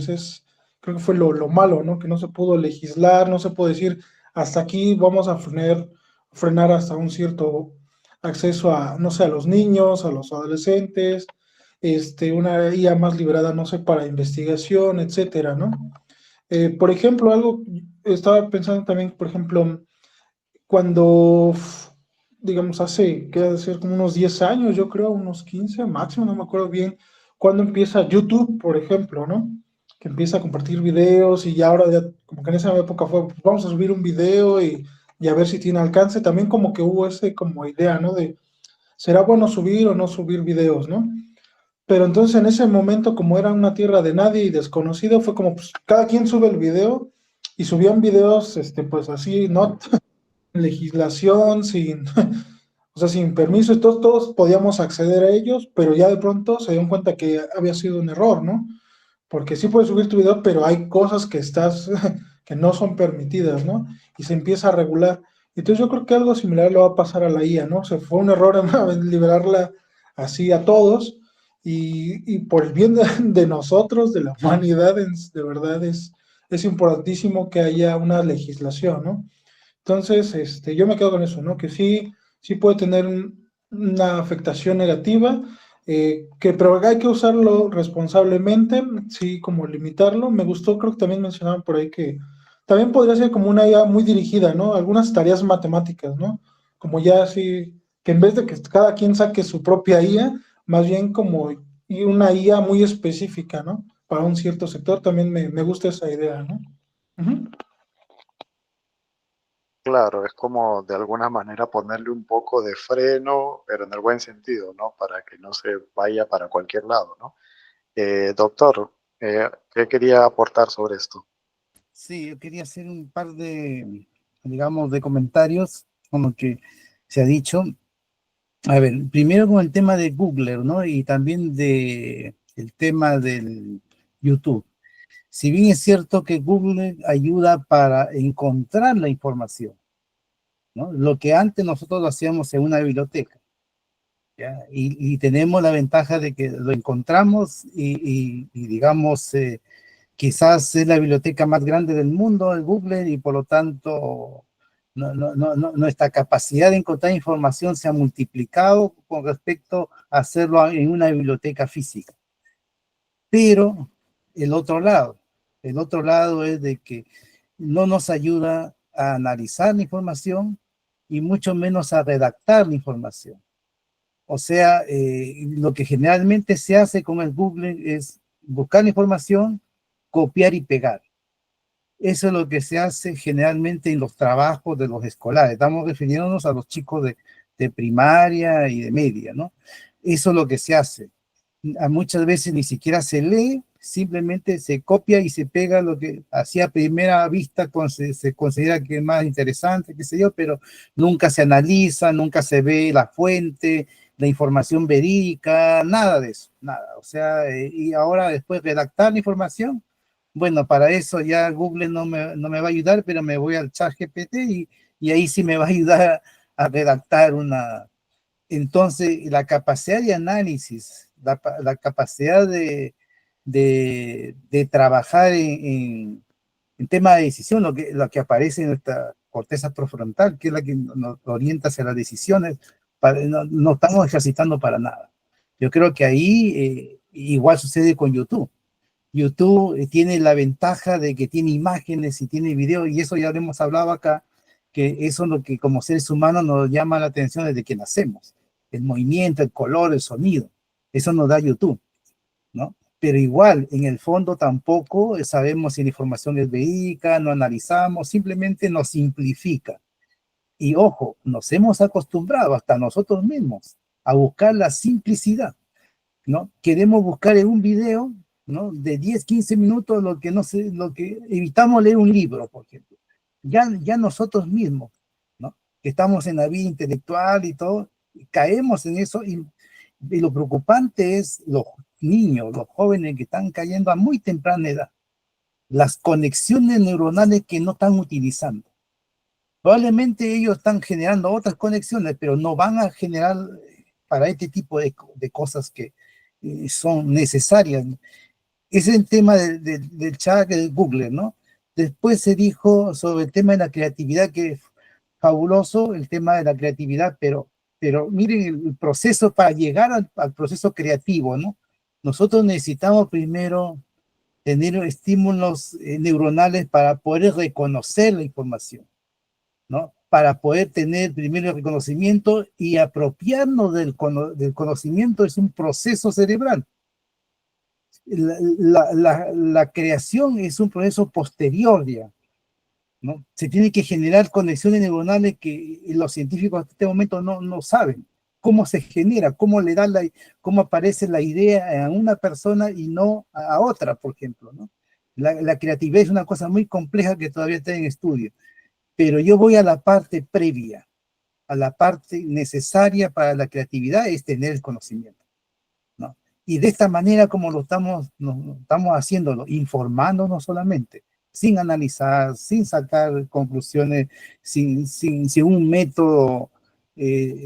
creo que fue lo malo, ¿no? Que no se pudo legislar, no se pudo decir, hasta aquí vamos a frenar hasta un cierto acceso a, no sé, a los niños, a los adolescentes, una IA más liberada, no sé, para investigación, etcétera, ¿no? Por ejemplo, algo, estaba pensando también, por ejemplo, cuando, digamos, hace, que ha de ser como unos 10 años, yo creo, unos 15 máximo, no me acuerdo bien, cuando empieza YouTube, por ejemplo, ¿no? Que empieza a compartir videos y ya ahora ya, como que en esa época fue, pues vamos a subir un video y a ver si tiene alcance, también como que hubo ese como idea, ¿no? De, ¿será bueno subir o no subir videos, ¿no? Pero entonces en ese momento, como era una tierra de nadie y desconocido, fue como, pues cada quien sube el video y subían videos, pues así, ¿no? Legislación, sin, o sea, sin permiso, todos podíamos acceder a ellos, pero ya de pronto se dieron cuenta que había sido un error, ¿no? Porque sí puedes subir tu video, pero hay cosas que que no son permitidas, ¿no? Y se empieza a regular. Entonces yo creo que algo similar le va a pasar a la IA, ¿no? O sea, fue un error en liberarla así a todos, y por el bien de nosotros, de la humanidad, de verdad es importantísimo que haya una legislación, ¿no? Entonces, yo me quedo con eso, ¿no? Que sí puede tener una afectación negativa, pero hay que usarlo responsablemente, sí, como limitarlo. Me gustó, creo que también mencionaban por ahí que también podría ser como una IA muy dirigida, ¿no? Algunas tareas matemáticas, ¿no? Como ya así, que en vez de que cada quien saque su propia IA, más bien como y una IA muy específica, ¿no? Para un cierto sector, también me gusta esa idea, ¿no? Ujú. Claro, es como de alguna manera ponerle un poco de freno, pero en el buen sentido, ¿no? Para que no se vaya para cualquier lado, ¿no? Doctor, ¿qué quería aportar sobre esto? Sí, yo quería hacer un par de, digamos, de comentarios con lo que se ha dicho. A ver, primero con el tema de Google, ¿no? Y también de el tema del YouTube. Si bien es cierto que Google ayuda para encontrar la información, ¿no? Lo que antes nosotros lo hacíamos en una biblioteca, ¿ya? Y tenemos la ventaja de que lo encontramos y digamos, quizás es la biblioteca más grande del mundo, el Google, y por lo tanto nuestra capacidad de encontrar información se ha multiplicado con respecto a hacerlo en una biblioteca física. Pero el otro lado, el otro lado es de que no nos ayuda a analizar la información y mucho menos a redactar la información. O sea, lo que generalmente se hace con el Google es buscar la información, copiar y pegar. Eso es lo que se hace generalmente en los trabajos de los escolares. Estamos refiriéndonos a los chicos de primaria y de media, ¿no? Eso es lo que se hace. Muchas veces ni siquiera se lee, simplemente se copia y se pega lo que así a primera vista se considera que es más interesante, qué sé yo, pero nunca se analiza, nunca se ve la fuente, la información verídica, nada de eso, nada. O sea, y ahora después redactar la información, bueno, para eso ya Google no me va a ayudar, pero me voy al chat GPT y ahí sí me va a ayudar a redactar una. Entonces, la capacidad de análisis, la capacidad de trabajar en tema de decisión, lo que aparece en nuestra corteza prefrontal, que es la que nos orienta hacia las decisiones, no estamos ejercitando para nada. Yo creo que ahí igual sucede con YouTube. YouTube tiene la ventaja de que tiene imágenes y tiene video, y eso ya lo hemos hablado acá, que eso es lo que como seres humanos nos llama la atención desde que nacemos. El movimiento, el color, el sonido. Eso nos da YouTube, ¿no? Pero igual, en el fondo tampoco sabemos si la información es verídica, no analizamos, simplemente nos simplifica. Y ojo, nos hemos acostumbrado hasta nosotros mismos a buscar la simplicidad, ¿no? Queremos buscar en un video, ¿no? De 10, 15 minutos lo que no sé, lo que evitamos leer un libro, por ejemplo. Ya nosotros mismos, ¿no? Que estamos en la vida intelectual y todo, caemos en eso y lo preocupante es los niños, los jóvenes que están cayendo a muy temprana edad, las conexiones neuronales que no están utilizando. Probablemente ellos están generando otras conexiones, pero no van a generar para este tipo de cosas que son necesarias. Ese es el tema del chat de Google, ¿no? Después se dijo sobre el tema de la creatividad, que es fabuloso el tema de la creatividad, pero miren el proceso para llegar al proceso creativo, ¿no? Nosotros necesitamos primero tener estímulos neuronales para poder reconocer la información, ¿no? Para poder tener primero el reconocimiento y apropiarnos del conocimiento es un proceso cerebral. La creación es un proceso posterior ya, ¿no? Se tiene que generar conexiones neuronales que los científicos hasta este momento no saben cómo se genera, cómo aparece la idea a una persona y no a otra, por ejemplo, ¿no? La creatividad es una cosa muy compleja que todavía está en estudio, pero yo voy a la parte previa, a la parte necesaria para la creatividad es tener el conocimiento, ¿no? Y de esta manera como no estamos haciéndolo, informándonos solamente, sin analizar, sin sacar conclusiones, sin un método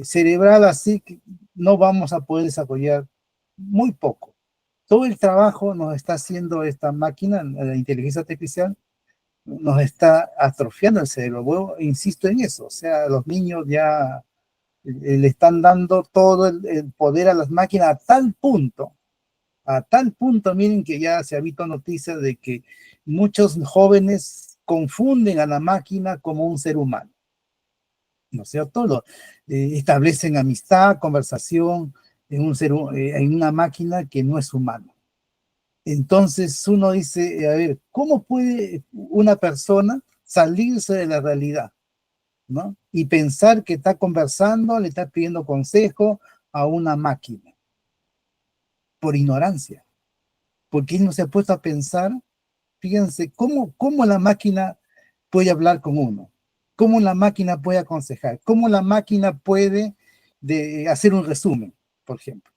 cerebral, así que no vamos a poder desarrollar muy poco. Todo el trabajo nos está haciendo esta máquina, la inteligencia artificial, nos está atrofiando el cerebro. Bueno, insisto en eso, o sea, los niños ya le están dando todo el poder a las máquinas a tal punto, miren que ya se ha visto noticias de que muchos jóvenes confunden a la máquina como un ser humano, ¿no es cierto? Establecen amistad, conversación en una máquina que no es humana. Entonces uno dice, a ver, ¿cómo puede una persona salirse de la realidad, ¿no? Y pensar que está conversando, le está pidiendo consejo a una máquina por ignorancia, porque él no se ha puesto a pensar, fíjense, cómo la máquina puede hablar con uno, cómo la máquina puede aconsejar, cómo la máquina puede hacer un resumen, por ejemplo,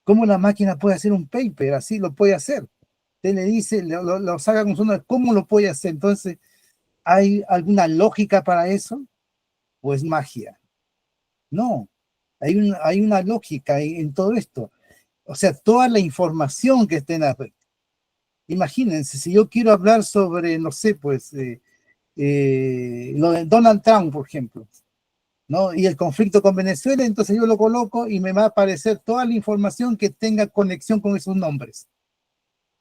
cómo la máquina puede hacer un paper, así lo puede hacer. Usted le dice, lo saca con su nombre, ¿cómo lo puede hacer? Entonces, ¿hay alguna lógica para eso? ¿O es magia? No, hay una lógica en todo esto. O sea, toda la información que está en la red. Imagínense, si yo quiero hablar sobre, no sé, pues, lo de Donald Trump, por ejemplo, ¿no? Y el conflicto con Venezuela, entonces yo lo coloco y me va a aparecer toda la información que tenga conexión con esos nombres.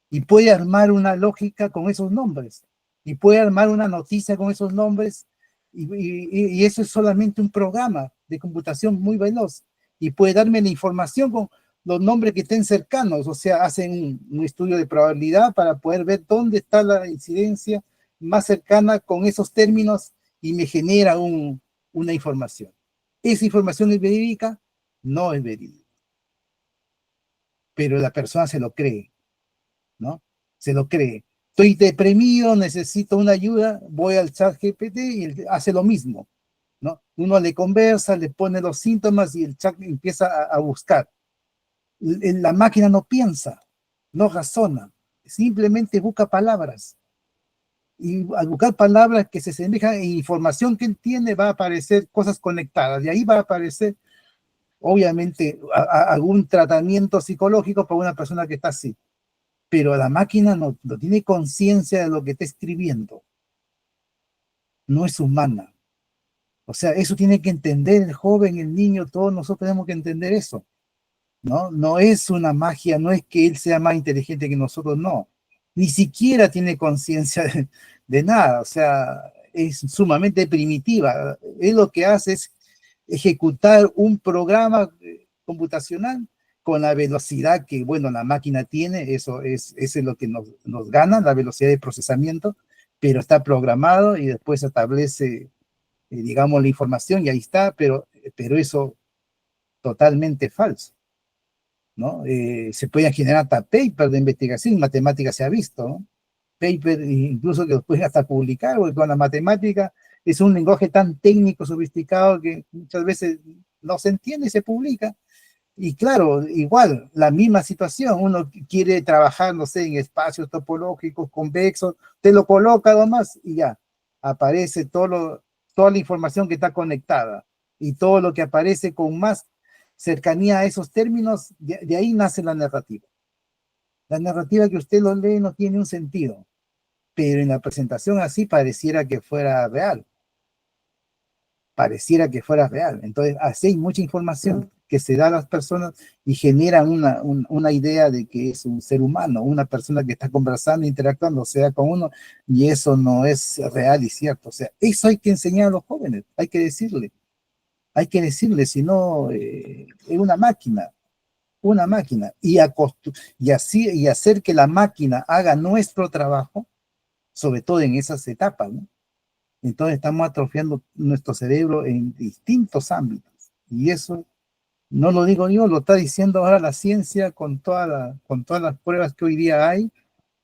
Y puede armar una lógica con esos nombres. Y puede armar una noticia con esos nombres. Y eso es solamente un programa de computación muy veloz. Y puede darme la información con los nombres que estén cercanos. O sea, hacen un estudio de probabilidad para poder ver dónde está la incidencia más cercana con esos términos y me genera una información. ¿Esa información es verídica? No es verídica. Pero la persona se lo cree, ¿no? Se lo cree. Estoy deprimido, necesito una ayuda, voy al chat GPT y él hace lo mismo, ¿no? Uno le conversa, le pone los síntomas y el chat empieza a buscar. La máquina no piensa, no razona, simplemente busca palabras. Y al buscar palabras que se asemejan a información que él tiene, va a aparecer cosas conectadas. Y ahí va a aparecer, obviamente, algún tratamiento psicológico para una persona que está así. Pero la máquina no tiene conciencia de lo que está escribiendo. No es humana. O sea, eso tiene que entender el joven, el niño, todos nosotros tenemos que entender eso, ¿no? No es una magia, no es que él sea más inteligente que nosotros, no. Ni siquiera tiene conciencia de nada, o sea, es sumamente primitiva. Él lo que hace es ejecutar un programa computacional con la velocidad que, bueno, la máquina tiene, eso es lo que nos gana, la velocidad de procesamiento, pero está programado y después establece, digamos, la información y ahí está, pero eso totalmente falso, ¿no? Se pueden generar hasta papers de investigación, en matemática se ha visto, ¿no? Papers incluso que los pueden hasta publicar, porque con la matemática es un lenguaje tan técnico, sofisticado, que muchas veces no se entiende y se publica. Y claro, igual, la misma situación, uno quiere trabajar, no sé, en espacios topológicos, convexos, te lo coloca nomás y ya, aparece toda la información que está conectada y todo lo que aparece con más cercanía a esos términos, de ahí nace la narrativa. La narrativa que usted lo lee no tiene un sentido, pero en la presentación así pareciera que fuera real. pareciera que fuera real. Entonces, así hay mucha información que se da a las personas y generan una idea de que es un ser humano, una persona que está conversando, interactuando, sea con uno, y eso no es real y cierto. O sea, eso hay que enseñar a los jóvenes, hay que decirle, si no, es una máquina, y hacer que la máquina haga nuestro trabajo, sobre todo en esas etapas, ¿no? Entonces estamos atrofiando nuestro cerebro en distintos ámbitos, y eso no lo digo yo, lo está diciendo ahora la ciencia con todas las pruebas que hoy día hay,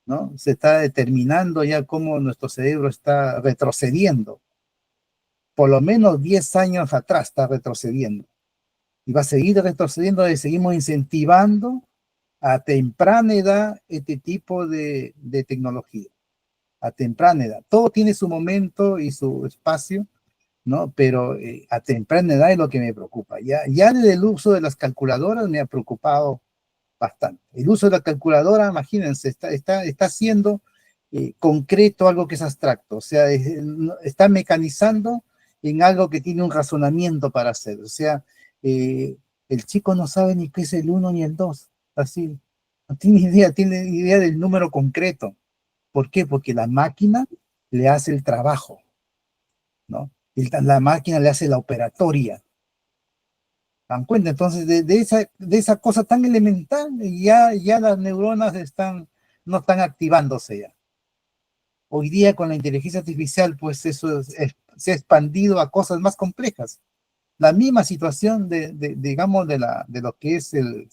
¿no? Se está determinando ya cómo nuestro cerebro está retrocediendo. Por lo menos 10 años atrás está retrocediendo. Y va a seguir retrocediendo y seguimos incentivando a temprana edad este tipo de tecnología. A temprana edad. Todo tiene su momento y su espacio, ¿no? Pero a temprana edad es lo que me preocupa. Ya desde el uso de las calculadoras me ha preocupado bastante. El uso de la calculadora, imagínense, está haciendo concreto algo que es abstracto, o sea, está mecanizando en algo que tiene un razonamiento para hacer. O sea, el chico no sabe ni qué es el 1 ni el 2, así, no tiene idea del número concreto. ¿Por qué? Porque la máquina le hace el trabajo, ¿no? La máquina le hace la operatoria. ¿Dan cuenta? Entonces, de esa cosa tan elemental, ya las neuronas no están activándose ya. Hoy día con la inteligencia artificial, pues eso se ha expandido a cosas más complejas. La misma situación digamos, de lo que es el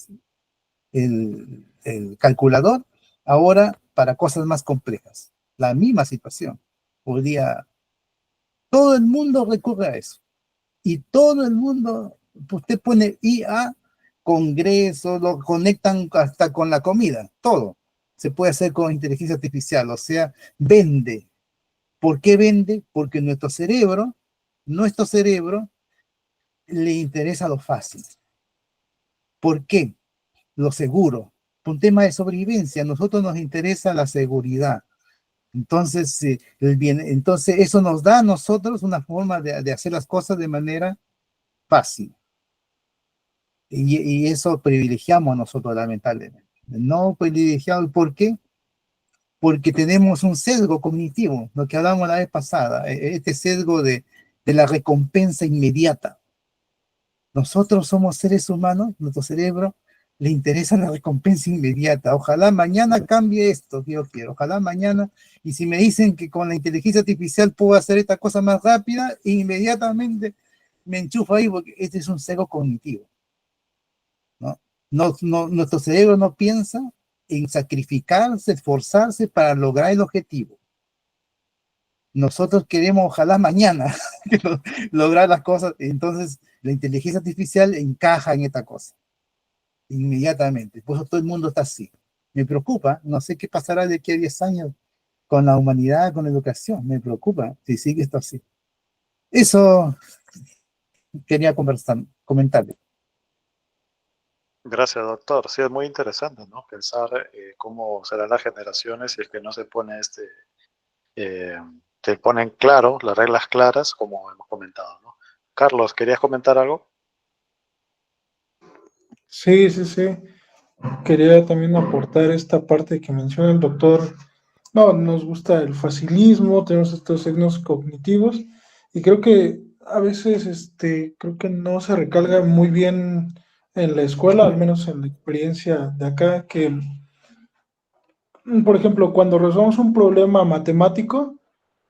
calculador, ahora para cosas más complejas. La misma situación. Hoy día todo el mundo recurre a eso. Y todo el mundo, usted pone IA, congreso, lo conectan hasta con la comida, todo. Se puede hacer con inteligencia artificial, o sea, vende. ¿Por qué vende? Porque nuestro cerebro le interesa lo fácil. ¿Por qué? Lo seguro. Un tema de sobrevivencia, a nosotros nos interesa la seguridad. Entonces, entonces eso nos da a nosotros una forma de hacer las cosas de manera fácil. Y eso privilegiamos nosotros, lamentablemente. No privilegiamos, ¿por qué? Porque tenemos un sesgo cognitivo, lo que hablamos la vez pasada, este sesgo de la recompensa inmediata. Nosotros somos seres humanos, nuestro cerebro le interesa la recompensa inmediata. Ojalá mañana cambie esto que yo quiero, ojalá mañana, y si me dicen que con la inteligencia artificial puedo hacer esta cosa más rápida, inmediatamente me enchufo ahí, porque este es un sesgo cognitivo. Nuestro cerebro no piensa en sacrificarse, esforzarse para lograr el objetivo. Nosotros queremos, ojalá mañana, lograr las cosas. Entonces, la inteligencia artificial encaja en esta cosa, inmediatamente. Por eso todo el mundo está así. Me preocupa, no sé qué pasará de aquí a 10 años con la humanidad, con la educación. Me preocupa si sigue esto así. Eso quería comentarle. Gracias, doctor. Sí, es muy interesante, ¿no? Pensar cómo serán las generaciones si es que no se pone se ponen claro, las reglas claras, como hemos comentado, ¿no? Carlos, ¿querías comentar algo? Sí. Quería también aportar esta parte que menciona el doctor. No, nos gusta el facilismo, tenemos estos signos cognitivos y creo que a veces creo que no se recalga muy bien en la escuela, al menos en la experiencia de acá, que por ejemplo, cuando resolvemos un problema matemático,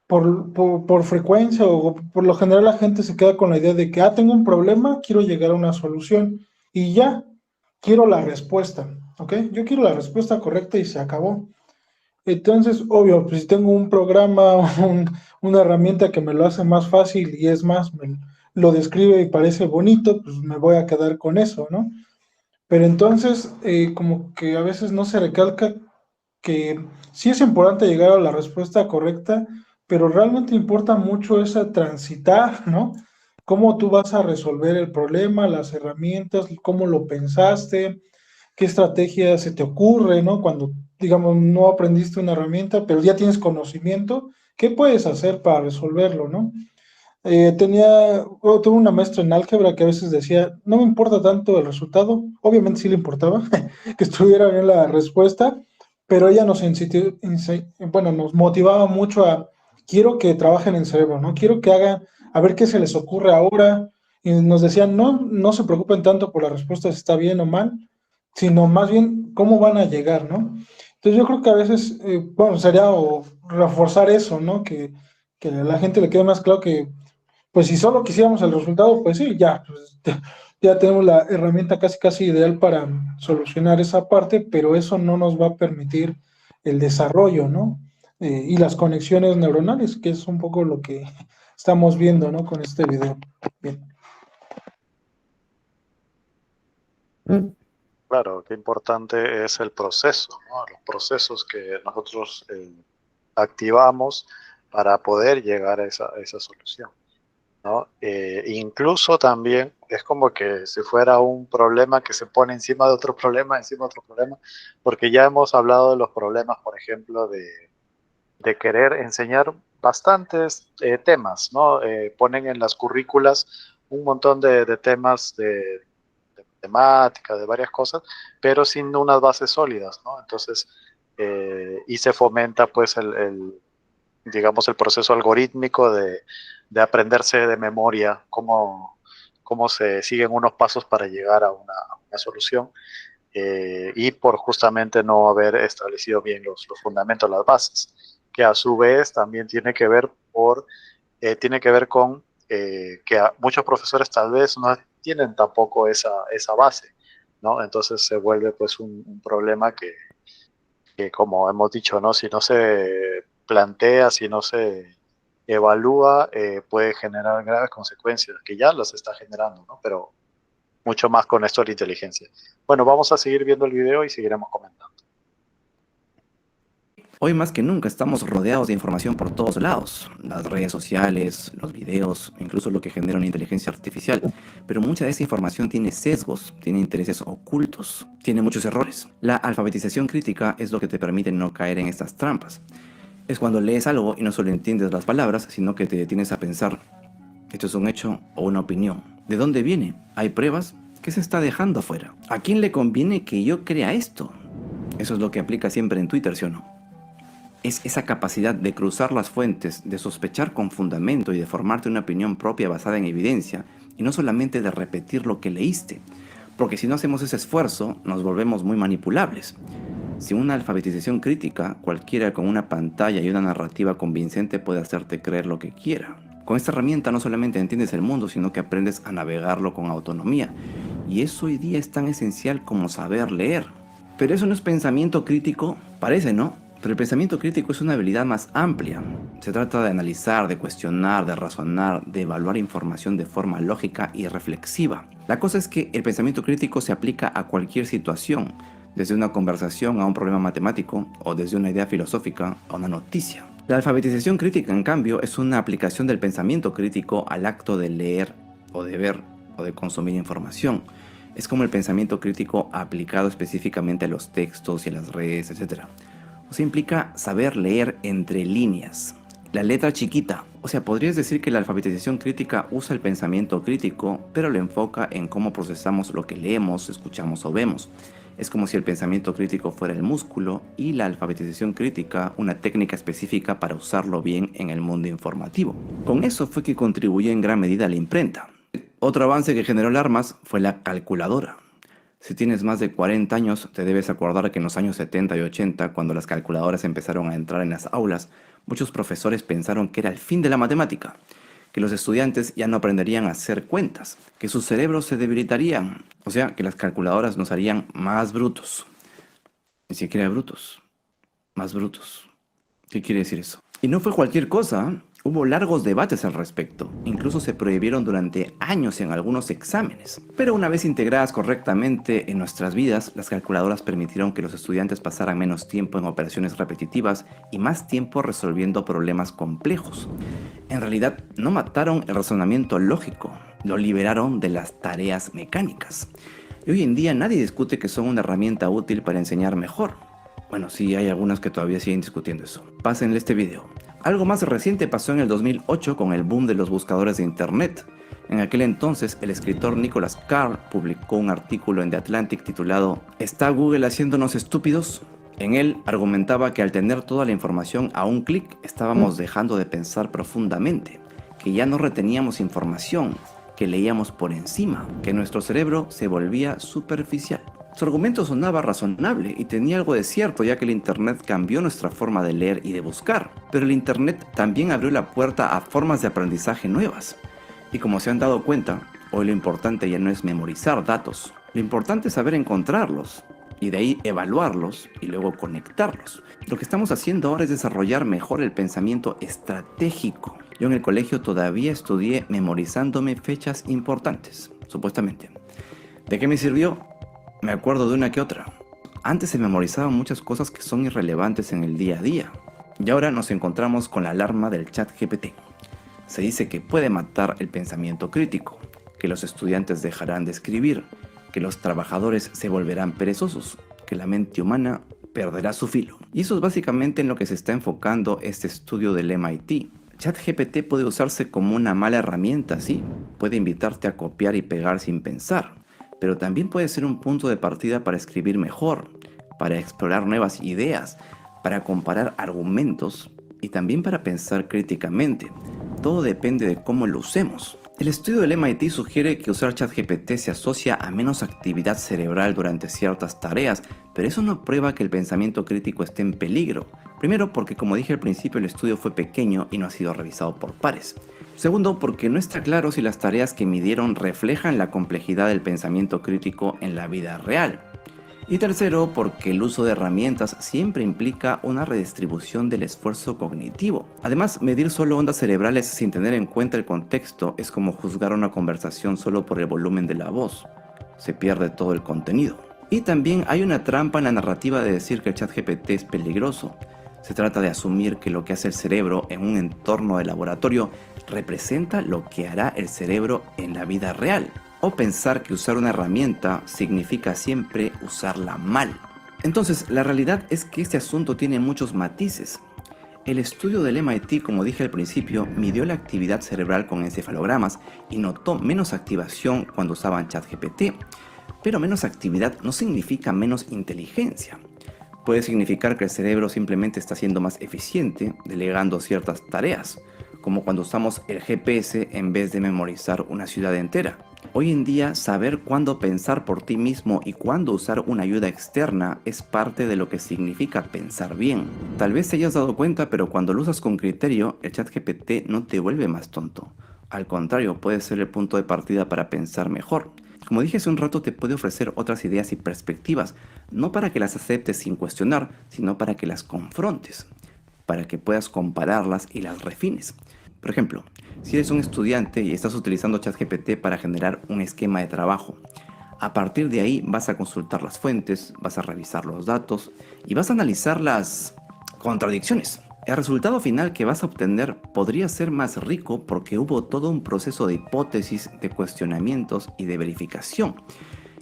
por frecuencia o por lo general la gente se queda con la idea de que, tengo un problema, quiero llegar a una solución y ya, quiero la respuesta, ¿ok? Yo quiero la respuesta correcta y se acabó. Entonces, obvio, pues si tengo un programa, una herramienta que me lo hace más fácil y es más, me lo describe y parece bonito, pues me voy a quedar con eso, ¿no? Pero entonces, como que a veces no se recalca que sí es importante llegar a la respuesta correcta, pero realmente importa mucho esa transitar, ¿no? Cómo tú vas a resolver el problema, las herramientas, cómo lo pensaste, qué estrategia se te ocurre, ¿no? Cuando, digamos, no aprendiste una herramienta, pero ya tienes conocimiento, ¿qué puedes hacer para resolverlo, ¿no? tuve una maestra en álgebra que a veces decía, no me importa tanto el resultado, obviamente sí le importaba que estuviera bien la respuesta, pero ella nos motivaba mucho a, quiero que trabajen en cerebro, ¿no? Quiero que hagan, a ver qué se les ocurre ahora, y nos decían, no se preocupen tanto por la respuesta si está bien o mal, sino más bien cómo van a llegar, ¿no? Entonces yo creo que a veces, sería reforzar eso, ¿no? Que a la gente le quede más claro que pues si solo quisiéramos el resultado, pues sí, ya, pues, ya tenemos la herramienta casi casi ideal para solucionar esa parte, pero eso no nos va a permitir el desarrollo, ¿no? Y las conexiones neuronales, que es un poco lo que estamos viendo, ¿no? Con este video. Bien. Claro, qué importante es el proceso, ¿no? Los procesos que nosotros activamos para poder llegar a esa solución, ¿no? Incluso también es como que si fuera un problema que se pone encima de otro problema, encima de otro problema, porque ya hemos hablado de los problemas, por ejemplo, de querer enseñar bastantes temas, ¿no? Ponen en las currículas un montón de temas de matemática, de varias cosas, pero sin unas bases sólidas, ¿no? Entonces, y se fomenta pues digamos, el proceso algorítmico de aprenderse de memoria cómo se siguen unos pasos para llegar a una solución, y por justamente no haber establecido bien los fundamentos, las bases, que a su vez también tiene que ver con que muchos profesores tal vez no tienen tampoco esa base, ¿no? Entonces se vuelve pues un problema que, como hemos dicho, ¿no? Si no se plantea, si no se evalúa, puede generar graves consecuencias, que ya las está generando, ¿no? Pero mucho más con esto de la inteligencia. Bueno, vamos a seguir viendo el video y seguiremos comentando. Hoy más que nunca estamos rodeados de información por todos lados, las redes sociales, los videos, incluso lo que genera una inteligencia artificial, pero mucha de esa información tiene sesgos, tiene intereses ocultos, tiene muchos errores. La alfabetización crítica es lo que te permite no caer en estas trampas. Es cuando lees algo y no solo entiendes las palabras, sino que te detienes a pensar, ¿esto es un hecho o una opinión? ¿De dónde viene? ¿Hay pruebas? ¿Qué se está dejando afuera? ¿A quién le conviene que yo crea esto? Eso es lo que aplica siempre en Twitter, ¿sí o no? Es esa capacidad de cruzar las fuentes, de sospechar con fundamento y de formarte una opinión propia basada en evidencia, y no solamente de repetir lo que leíste, porque si no hacemos ese esfuerzo, nos volvemos muy manipulables. Sin una alfabetización crítica, cualquiera con una pantalla y una narrativa convincente puede hacerte creer lo que quiera. Con esta herramienta no solamente entiendes el mundo, sino que aprendes a navegarlo con autonomía, y eso hoy día es tan esencial como saber leer. Pero eso no es pensamiento crítico, parece, ¿no? Pero el pensamiento crítico es una habilidad más amplia. Se trata de analizar, de cuestionar, de razonar, de evaluar información de forma lógica y reflexiva. La cosa es que el pensamiento crítico se aplica a cualquier situación, desde una conversación a un problema matemático o desde una idea filosófica a una noticia. La alfabetización crítica, en cambio, es una aplicación del pensamiento crítico al acto de leer o de ver o de consumir información. Es como el pensamiento crítico aplicado específicamente a los textos y a las redes, etc. O sea, implica saber leer entre líneas, la letra chiquita. O sea, podrías decir que la alfabetización crítica usa el pensamiento crítico, pero lo enfoca en cómo procesamos lo que leemos, escuchamos o vemos. Es como si el pensamiento crítico fuera el músculo y la alfabetización crítica una técnica específica para usarlo bien en el mundo informativo. Con eso fue que contribuyó en gran medida a la imprenta. Otro avance que generó alarmas fue la calculadora. Si tienes más de 40 años, te debes acordar que en los años 70 y 80, cuando las calculadoras empezaron a entrar en las aulas, muchos profesores pensaron que era el fin de la matemática, que los estudiantes ya no aprenderían a hacer cuentas, que sus cerebros se debilitarían, o sea, que las calculadoras nos harían más brutos. Ni siquiera brutos, más brutos. ¿Qué quiere decir eso? Y no fue cualquier cosa, ¿eh? Hubo largos debates al respecto, incluso se prohibieron durante años en algunos exámenes. Pero una vez integradas correctamente en nuestras vidas, las calculadoras permitieron que los estudiantes pasaran menos tiempo en operaciones repetitivas y más tiempo resolviendo problemas complejos. En realidad, no mataron el razonamiento lógico, lo liberaron de las tareas mecánicas. Y hoy en día nadie discute que son una herramienta útil para enseñar mejor. Bueno, sí, hay algunas que todavía siguen discutiendo eso. Pásenle este video. Algo más reciente pasó en el 2008 con el boom de los buscadores de Internet. En aquel entonces, el escritor Nicholas Carr publicó un artículo en The Atlantic titulado ¿Está Google haciéndonos estúpidos? En él argumentaba que al tener toda la información a un clic estábamos dejando de pensar profundamente, que ya no reteníamos información, que leíamos por encima, que nuestro cerebro se volvía superficial. Su argumento sonaba razonable y tenía algo de cierto, ya que el Internet cambió nuestra forma de leer y de buscar, pero el Internet también abrió la puerta a formas de aprendizaje nuevas. Y como se han dado cuenta, hoy lo importante ya no es memorizar datos, lo importante es saber encontrarlos, y de ahí evaluarlos y luego conectarlos. Lo que estamos haciendo ahora es desarrollar mejor el pensamiento estratégico. Yo en el colegio todavía estudié memorizándome fechas importantes, supuestamente. ¿De qué me sirvió? Me acuerdo de una que otra. Antes se memorizaban muchas cosas que son irrelevantes en el día a día. Y ahora nos encontramos con la alarma del ChatGPT. Se dice que puede matar el pensamiento crítico, que los estudiantes dejarán de escribir, que los trabajadores se volverán perezosos, que la mente humana perderá su filo. Y eso es básicamente en lo que se está enfocando este estudio del MIT. ChatGPT puede usarse como una mala herramienta, sí, puede invitarte a copiar y pegar sin pensar, pero también puede ser un punto de partida para escribir mejor, para explorar nuevas ideas, para comparar argumentos y también para pensar críticamente. Todo depende de cómo lo usemos. El estudio del MIT sugiere que usar ChatGPT se asocia a menos actividad cerebral durante ciertas tareas, pero eso no prueba que el pensamiento crítico esté en peligro. Primero, porque como dije al principio, el estudio fue pequeño y no ha sido revisado por pares. Segundo, porque no está claro si las tareas que midieron reflejan la complejidad del pensamiento crítico en la vida real. Y tercero, porque el uso de herramientas siempre implica una redistribución del esfuerzo cognitivo. Además, medir solo ondas cerebrales sin tener en cuenta el contexto es como juzgar una conversación solo por el volumen de la voz. Se pierde todo el contenido. Y también hay una trampa en la narrativa de decir que el ChatGPT es peligroso. Se trata de asumir que lo que hace el cerebro en un entorno de laboratorio representa lo que hará el cerebro en la vida real. O pensar que usar una herramienta significa siempre usarla mal. Entonces, la realidad es que este asunto tiene muchos matices. El estudio del MIT, como dije al principio, midió la actividad cerebral con encefalogramas y notó menos activación cuando usaban ChatGPT. Pero menos actividad no significa menos inteligencia. Puede significar que el cerebro simplemente está siendo más eficiente, delegando ciertas tareas, como cuando usamos el GPS en vez de memorizar una ciudad entera. Hoy en día, saber cuándo pensar por ti mismo y cuándo usar una ayuda externa es parte de lo que significa pensar bien. Tal vez te hayas dado cuenta, pero cuando lo usas con criterio, el ChatGPT no te vuelve más tonto. Al contrario, puede ser el punto de partida para pensar mejor. Como dije hace un rato, te puede ofrecer otras ideas y perspectivas, no para que las aceptes sin cuestionar, sino para que las confrontes, para que puedas compararlas y las refines. Por ejemplo, si eres un estudiante y estás utilizando ChatGPT para generar un esquema de trabajo, a partir de ahí vas a consultar las fuentes, vas a revisar los datos y vas a analizar las contradicciones. El resultado final que vas a obtener podría ser más rico porque hubo todo un proceso de hipótesis, de cuestionamientos y de verificación.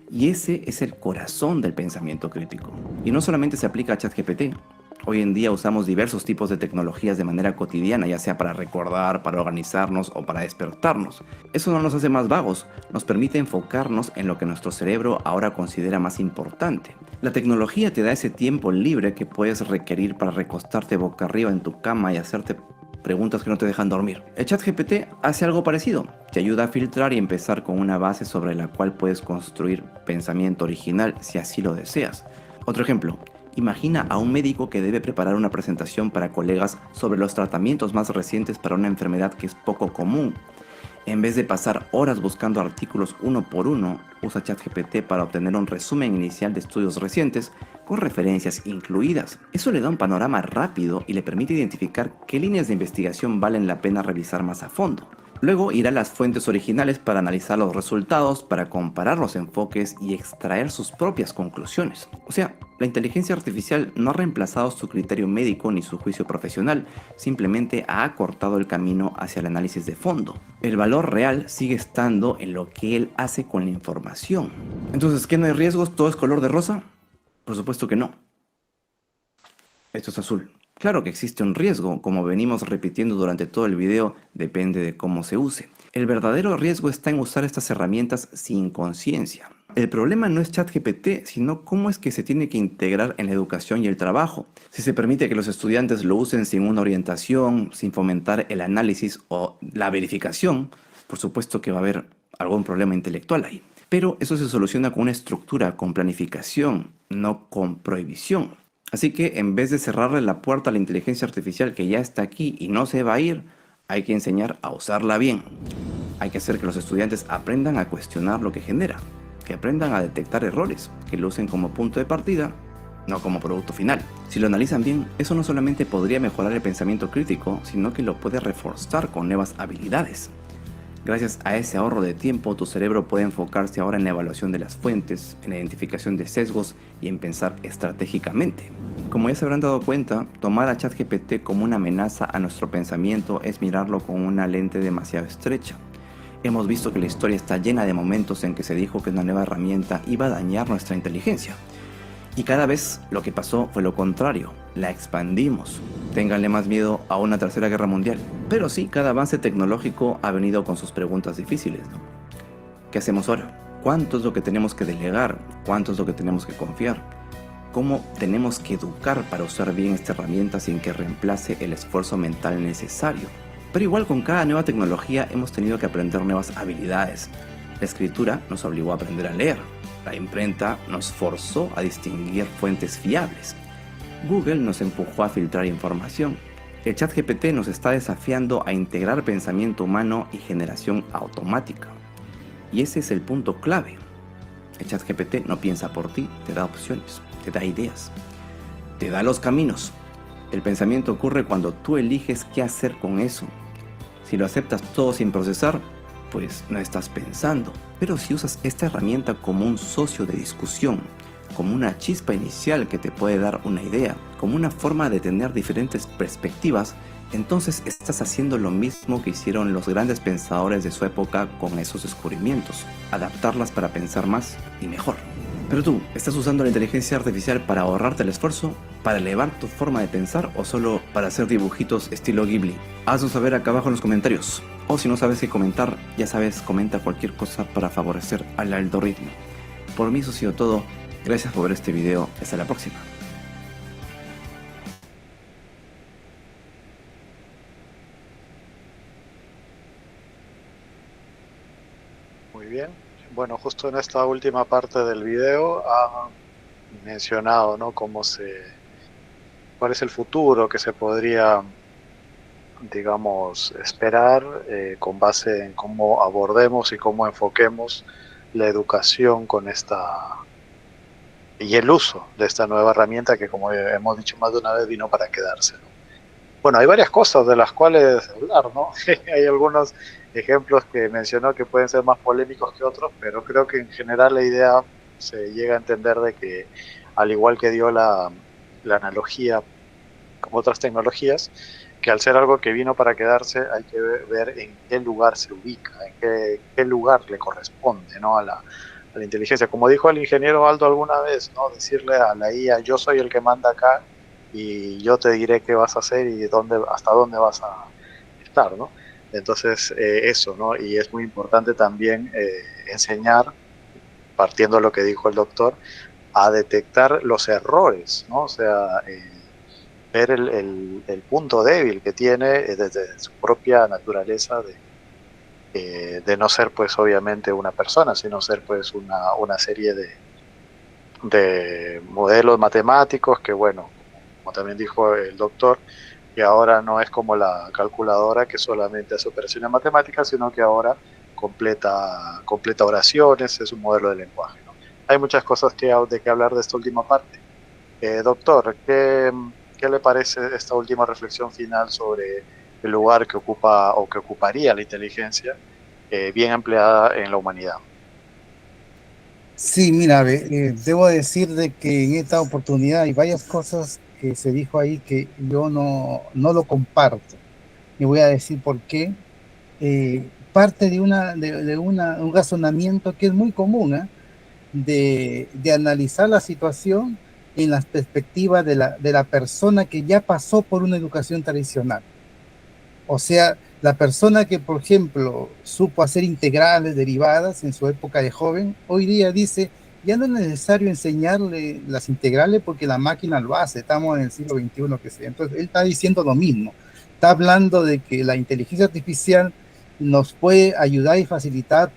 Y ese es el corazón del pensamiento crítico. Y no solamente se aplica a ChatGPT. Hoy en día usamos diversos tipos de tecnologías de manera cotidiana, ya sea para recordar, para organizarnos o para despertarnos. Eso no nos hace más vagos, nos permite enfocarnos en lo que nuestro cerebro ahora considera más importante. La tecnología te da ese tiempo libre que puedes requerir para recostarte boca arriba en tu cama y hacerte preguntas que no te dejan dormir. El ChatGPT hace algo parecido, te ayuda a filtrar y empezar con una base sobre la cual puedes construir pensamiento original si así lo deseas. Otro ejemplo. Imagina a un médico que debe preparar una presentación para colegas sobre los tratamientos más recientes para una enfermedad que es poco común. En vez de pasar horas buscando artículos uno por uno, usa ChatGPT para obtener un resumen inicial de estudios recientes con referencias incluidas. Eso le da un panorama rápido y le permite identificar qué líneas de investigación valen la pena revisar más a fondo. Luego irá a las fuentes originales para analizar los resultados, para comparar los enfoques y extraer sus propias conclusiones. O sea, la inteligencia artificial no ha reemplazado su criterio médico ni su juicio profesional, simplemente ha acortado el camino hacia el análisis de fondo. El valor real sigue estando en lo que él hace con la información. Entonces, ¿qué no hay riesgos? ¿Todo es color de rosa? Por supuesto que no. Esto es azul. Claro que existe un riesgo, como venimos repitiendo durante todo el video, depende de cómo se use. El verdadero riesgo está en usar estas herramientas sin conciencia. El problema no es ChatGPT, sino cómo es que se tiene que integrar en la educación y el trabajo. Si se permite que los estudiantes lo usen sin una orientación, sin fomentar el análisis o la verificación, por supuesto que va a haber algún problema intelectual ahí. Pero eso se soluciona con una estructura, con planificación, no con prohibición. Así que en vez de cerrarle la puerta a la inteligencia artificial que ya está aquí y no se va a ir, hay que enseñar a usarla bien. Hay que hacer que los estudiantes aprendan a cuestionar lo que genera, que aprendan a detectar errores, que lo usen como punto de partida, no como producto final. Si lo analizan bien, eso no solamente podría mejorar el pensamiento crítico, sino que lo puede reforzar con nuevas habilidades. Gracias a ese ahorro de tiempo, tu cerebro puede enfocarse ahora en la evaluación de las fuentes, en la identificación de sesgos y en pensar estratégicamente. Como ya se habrán dado cuenta, tomar a ChatGPT como una amenaza a nuestro pensamiento es mirarlo con una lente demasiado estrecha. Hemos visto que la historia está llena de momentos en que se dijo que una nueva herramienta iba a dañar nuestra inteligencia. Y cada vez lo que pasó fue lo contrario, la expandimos. Ténganle más miedo a una tercera guerra mundial. Pero sí, cada avance tecnológico ha venido con sus preguntas difíciles, ¿no? ¿Qué hacemos ahora? ¿Cuánto es lo que tenemos que delegar? ¿Cuánto es lo que tenemos que confiar? ¿Cómo tenemos que educar para usar bien esta herramienta sin que reemplace el esfuerzo mental necesario? Pero igual con cada nueva tecnología hemos tenido que aprender nuevas habilidades. La escritura nos obligó a aprender a leer. La imprenta nos forzó a distinguir fuentes fiables. Google nos empujó a filtrar información. El ChatGPT nos está desafiando a integrar pensamiento humano y generación automática. Y ese es el punto clave. El ChatGPT no piensa por ti, te da opciones, te da ideas, te da los caminos. El pensamiento ocurre cuando tú eliges qué hacer con eso. Si lo aceptas todo sin procesar, pues no estás pensando. Pero si usas esta herramienta como un socio de discusión, como una chispa inicial que te puede dar una idea, como una forma de tener diferentes perspectivas, entonces estás haciendo lo mismo que hicieron los grandes pensadores de su época con esos descubrimientos, adaptarlas para pensar más y mejor. Pero tú, ¿estás usando la inteligencia artificial para ahorrarte el esfuerzo, para elevar tu forma de pensar o solo para hacer dibujitos estilo Ghibli? Hazlo saber acá abajo en los comentarios. O si no sabes qué comentar, ya sabes, comenta cualquier cosa para favorecer al algoritmo. Por mí eso ha sido todo. Gracias por ver este video. Hasta la próxima. Muy bien. Bueno, justo en esta última parte del video ha mencionado, ¿no? Cuál es el futuro que se podría, digamos, esperar con base en cómo abordemos y cómo enfoquemos la educación con y el uso de esta nueva herramienta que, como hemos dicho más de una vez, vino para quedarse, ¿no? Bueno, hay varias cosas de las cuales hablar, ¿no? Hay algunos ejemplos que mencionó que pueden ser más polémicos que otros, pero creo que en general la idea se llega a entender de que, al igual que dio la analogía con otras tecnologías, que al ser algo que vino para quedarse hay que ver en qué lugar se ubica, en qué lugar le corresponde, ¿no? a la inteligencia. Como dijo el ingeniero Aldo alguna vez, ¿no? Decirle a la IA, yo soy el que manda acá y yo te diré qué vas a hacer y hasta dónde vas a estar, ¿no? Entonces, eso, ¿no? Y es muy importante también enseñar, partiendo de lo que dijo el doctor, a detectar los errores, ¿no? O sea, ver el punto débil que tiene desde su propia naturaleza de no ser, pues, obviamente una persona, sino ser, pues, una serie de modelos matemáticos que, bueno, como también dijo el doctor, que ahora no es como la calculadora que solamente hace operaciones matemáticas, sino que ahora completa oraciones, es un modelo de lenguaje, ¿no? Hay muchas cosas de que hablar de esta última parte. Doctor, ¿qué le parece esta última reflexión final sobre el lugar que ocupa o que ocuparía la inteligencia bien empleada en la humanidad? Sí, mira, debo decir de que en esta oportunidad hay varias cosas que se dijo ahí que yo no lo comparto. Y voy a decir por qué. Parte de un razonamiento que es muy común, ¿eh? De analizar la situación en las perspectivas de la persona que ya pasó por una educación tradicional. O sea, la persona que, por ejemplo, supo hacer integrales, derivadas en su época de joven, hoy día dice, ya no es necesario enseñarle las integrales porque la máquina lo hace, estamos en el siglo XXI, que sea. Entonces, él está diciendo lo mismo. Está hablando de que la inteligencia artificial nos puede ayudar y facilitar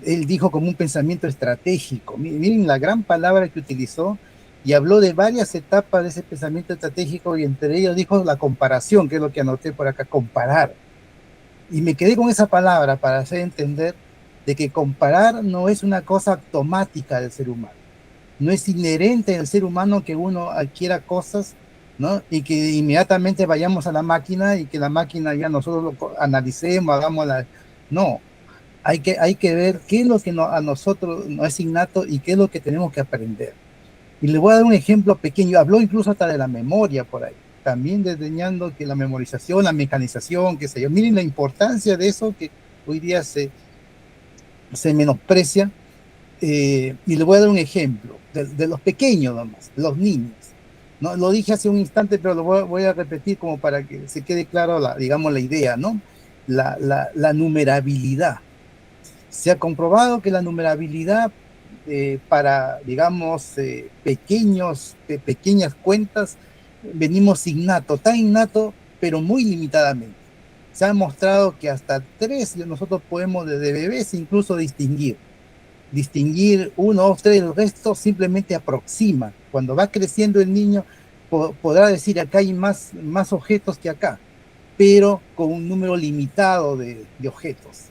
él dijo, como un pensamiento estratégico. Miren la gran palabra que utilizó, y habló de varias etapas de ese pensamiento estratégico, y entre ellos dijo la comparación, que es lo que anoté por acá, comparar. Y me quedé con esa palabra para hacer entender de que comparar no es una cosa automática del ser humano. No es inherente al ser humano que uno adquiera cosas, ¿no? Y que inmediatamente vayamos a la máquina y que la máquina ya nosotros lo analicemos, hagamos la... No, hay que ver qué es lo que a nosotros no es innato y qué es lo que tenemos que aprender. Y le voy a dar un ejemplo pequeño. Habló incluso hasta de la memoria por ahí, también desdeñando que la memorización, la mecanización, qué sé yo. Miren la importancia de eso que hoy día se menosprecia. Y le voy a dar un ejemplo de los pequeños nomás, los niños. ¿No? Lo dije hace un instante, pero lo voy a repetir como para que se quede claro, digamos, la idea, ¿no? La numerabilidad. Se ha comprobado que la numerabilidad para, digamos, pequeñas cuentas, venimos innato, tan innato, pero muy limitadamente. Se ha mostrado que hasta 3 nosotros podemos desde bebés incluso distinguir 1, 2, 3, el resto simplemente aproxima. Cuando va creciendo el niño, podrá decir acá hay más objetos que acá, pero con un número limitado de objetos.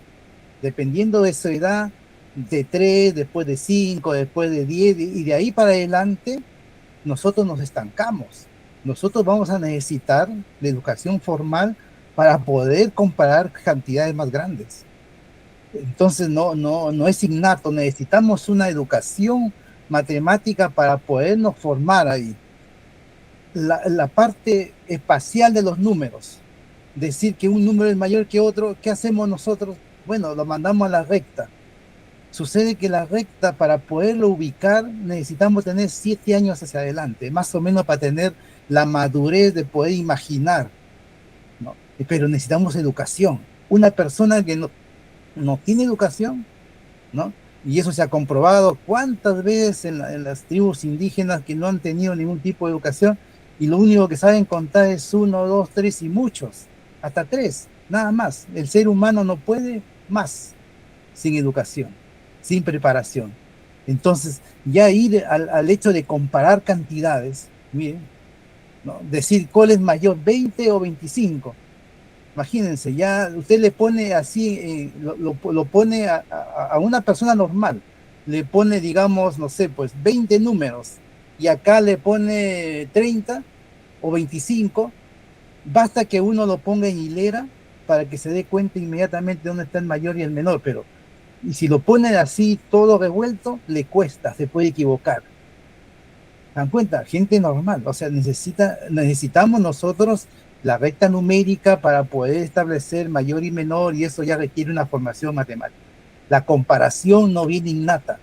Dependiendo de su edad, de 3, después de 5, después de 10, y de ahí para adelante, nosotros nos estancamos. Nosotros vamos a necesitar la educación formal para poder comparar cantidades más grandes. Entonces no es innato, necesitamos una educación matemática para podernos formar ahí. La parte espacial de los números, decir que un número es mayor que otro, ¿qué hacemos nosotros? Bueno, lo mandamos a la recta. Sucede que la recta, para poderlo ubicar, necesitamos tener 7 años hacia adelante, más o menos, para tener la madurez de poder imaginar, ¿no? Pero necesitamos educación. Una persona que no tiene educación, ¿no? Y eso se ha comprobado cuántas veces en las tribus indígenas que no han tenido ningún tipo de educación, y lo único que saben contar es 1, 2, 3 y muchos, hasta 3, nada más. El ser humano no puede más sin educación, sin preparación. Entonces, ya ir al hecho de comparar cantidades, miren, ¿no? Decir cuál es mayor, 20 o 25. Imagínense, ya usted le pone así, lo pone a una persona normal, le pone, digamos, no sé, pues 20 números, y acá le pone 30 o 25, basta que uno lo ponga en hilera para que se dé cuenta inmediatamente dónde está el mayor y el menor, pero y si lo pone así todo revuelto, le cuesta, se puede equivocar. ¿Se dan cuenta? Gente normal, o sea, necesitamos nosotros la recta numérica para poder establecer mayor y menor, y eso ya requiere una formación matemática. La comparación no viene innata.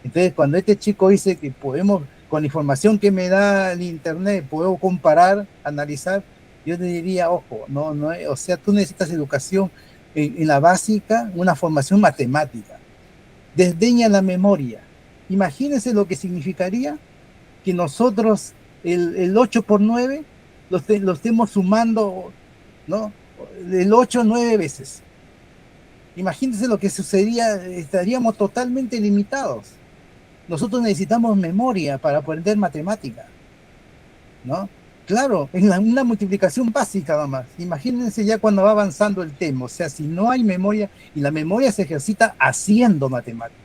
Entonces, cuando este chico dice que podemos, con la información que me da el internet, puedo comparar, analizar, yo te diría, ojo, o sea, tú necesitas educación en la básica, una formación matemática. Desdeña la memoria. Imagínense lo que significaría que nosotros el 8 por 9 lo estemos sumando, ¿no? El 8 9 veces. Imagínense lo que sucedería, estaríamos totalmente limitados. Nosotros necesitamos memoria para aprender matemática, ¿no? Claro, en una multiplicación básica nomás. Imagínense ya cuando va avanzando el tema. O sea, si no hay memoria, y la memoria se ejercita haciendo matemática,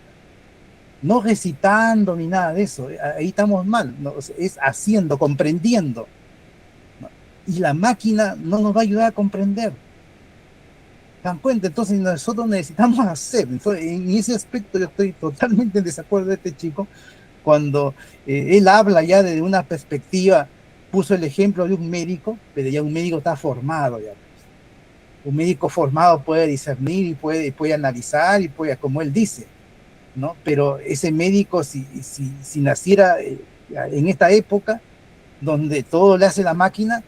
no recitando ni nada de eso. Ahí estamos mal, ¿no? O sea, es haciendo, comprendiendo, ¿no? Y la máquina no nos va a ayudar a comprender. ¿Se dan cuenta? Entonces nosotros necesitamos hacer. Entonces, en ese aspecto yo estoy totalmente en desacuerdo de este chico cuando él habla ya de una perspectiva. Puso el ejemplo de un médico, pero ya un médico está formado ya. Un médico formado puede discernir y puede analizar y puede, como él dice, ¿no? Pero ese médico, si naciera en esta época, donde todo le hace la máquina,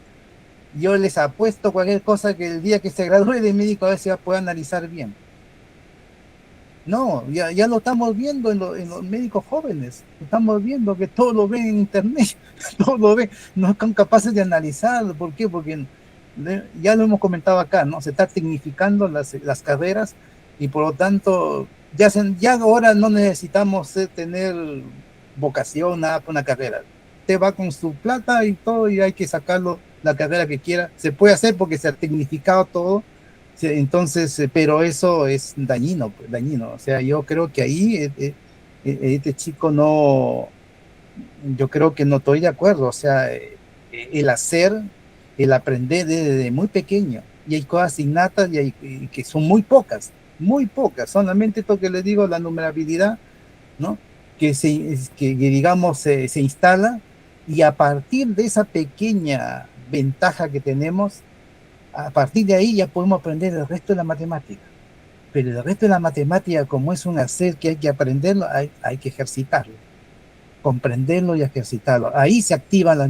yo les apuesto cualquier cosa que el día que se gradúe de médico a ver si va a poder analizar bien. No, ya lo estamos viendo en los médicos jóvenes, estamos viendo que todo lo ven en internet, todo lo ven, no son capaces de analizarlo. ¿Por qué? Porque ya lo hemos comentado acá, ¿no? Se está tecnificando las carreras y por lo tanto ya ahora no necesitamos tener vocación, nada para una carrera. Te va con su plata y todo y hay que sacarlo la carrera que quiera. Se puede hacer porque se ha tecnificado todo. Sí, entonces, pero eso es dañino, pues, dañino. O sea, yo creo que ahí este chico no, yo creo que no estoy de acuerdo. O sea, el hacer, el aprender desde muy pequeño. Y hay cosas innatas y que son muy pocas. Solamente esto que les digo, la numerabilidad, ¿no? Que digamos, se instala y a partir de esa pequeña ventaja que tenemos, a partir de ahí ya podemos aprender el resto de la matemática. Pero el resto de la matemática, como es un hacer que hay que aprenderlo, hay que ejercitarlo, comprenderlo y ejercitarlo. Ahí se activan las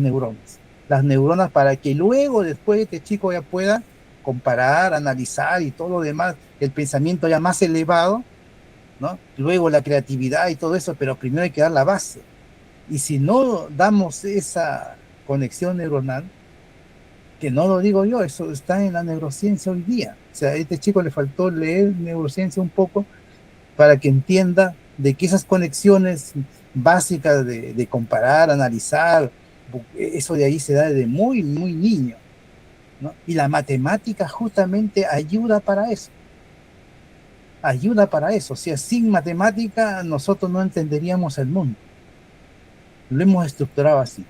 neuronas para que luego, después, este chico ya pueda comparar, analizar y todo lo demás, el pensamiento ya más elevado, ¿no? Luego la creatividad y todo eso, pero primero hay que dar la base. Y si no damos esa conexión neuronal, que no lo digo yo, eso está en la neurociencia hoy día. O sea, a este chico le faltó leer neurociencia un poco para que entienda de que esas conexiones básicas de comparar, analizar, eso de ahí se da desde muy, muy niño, ¿no? Y la matemática justamente ayuda para eso. Ayuda para eso. O sea, sin matemática nosotros no entenderíamos el mundo. Lo hemos estructurado así.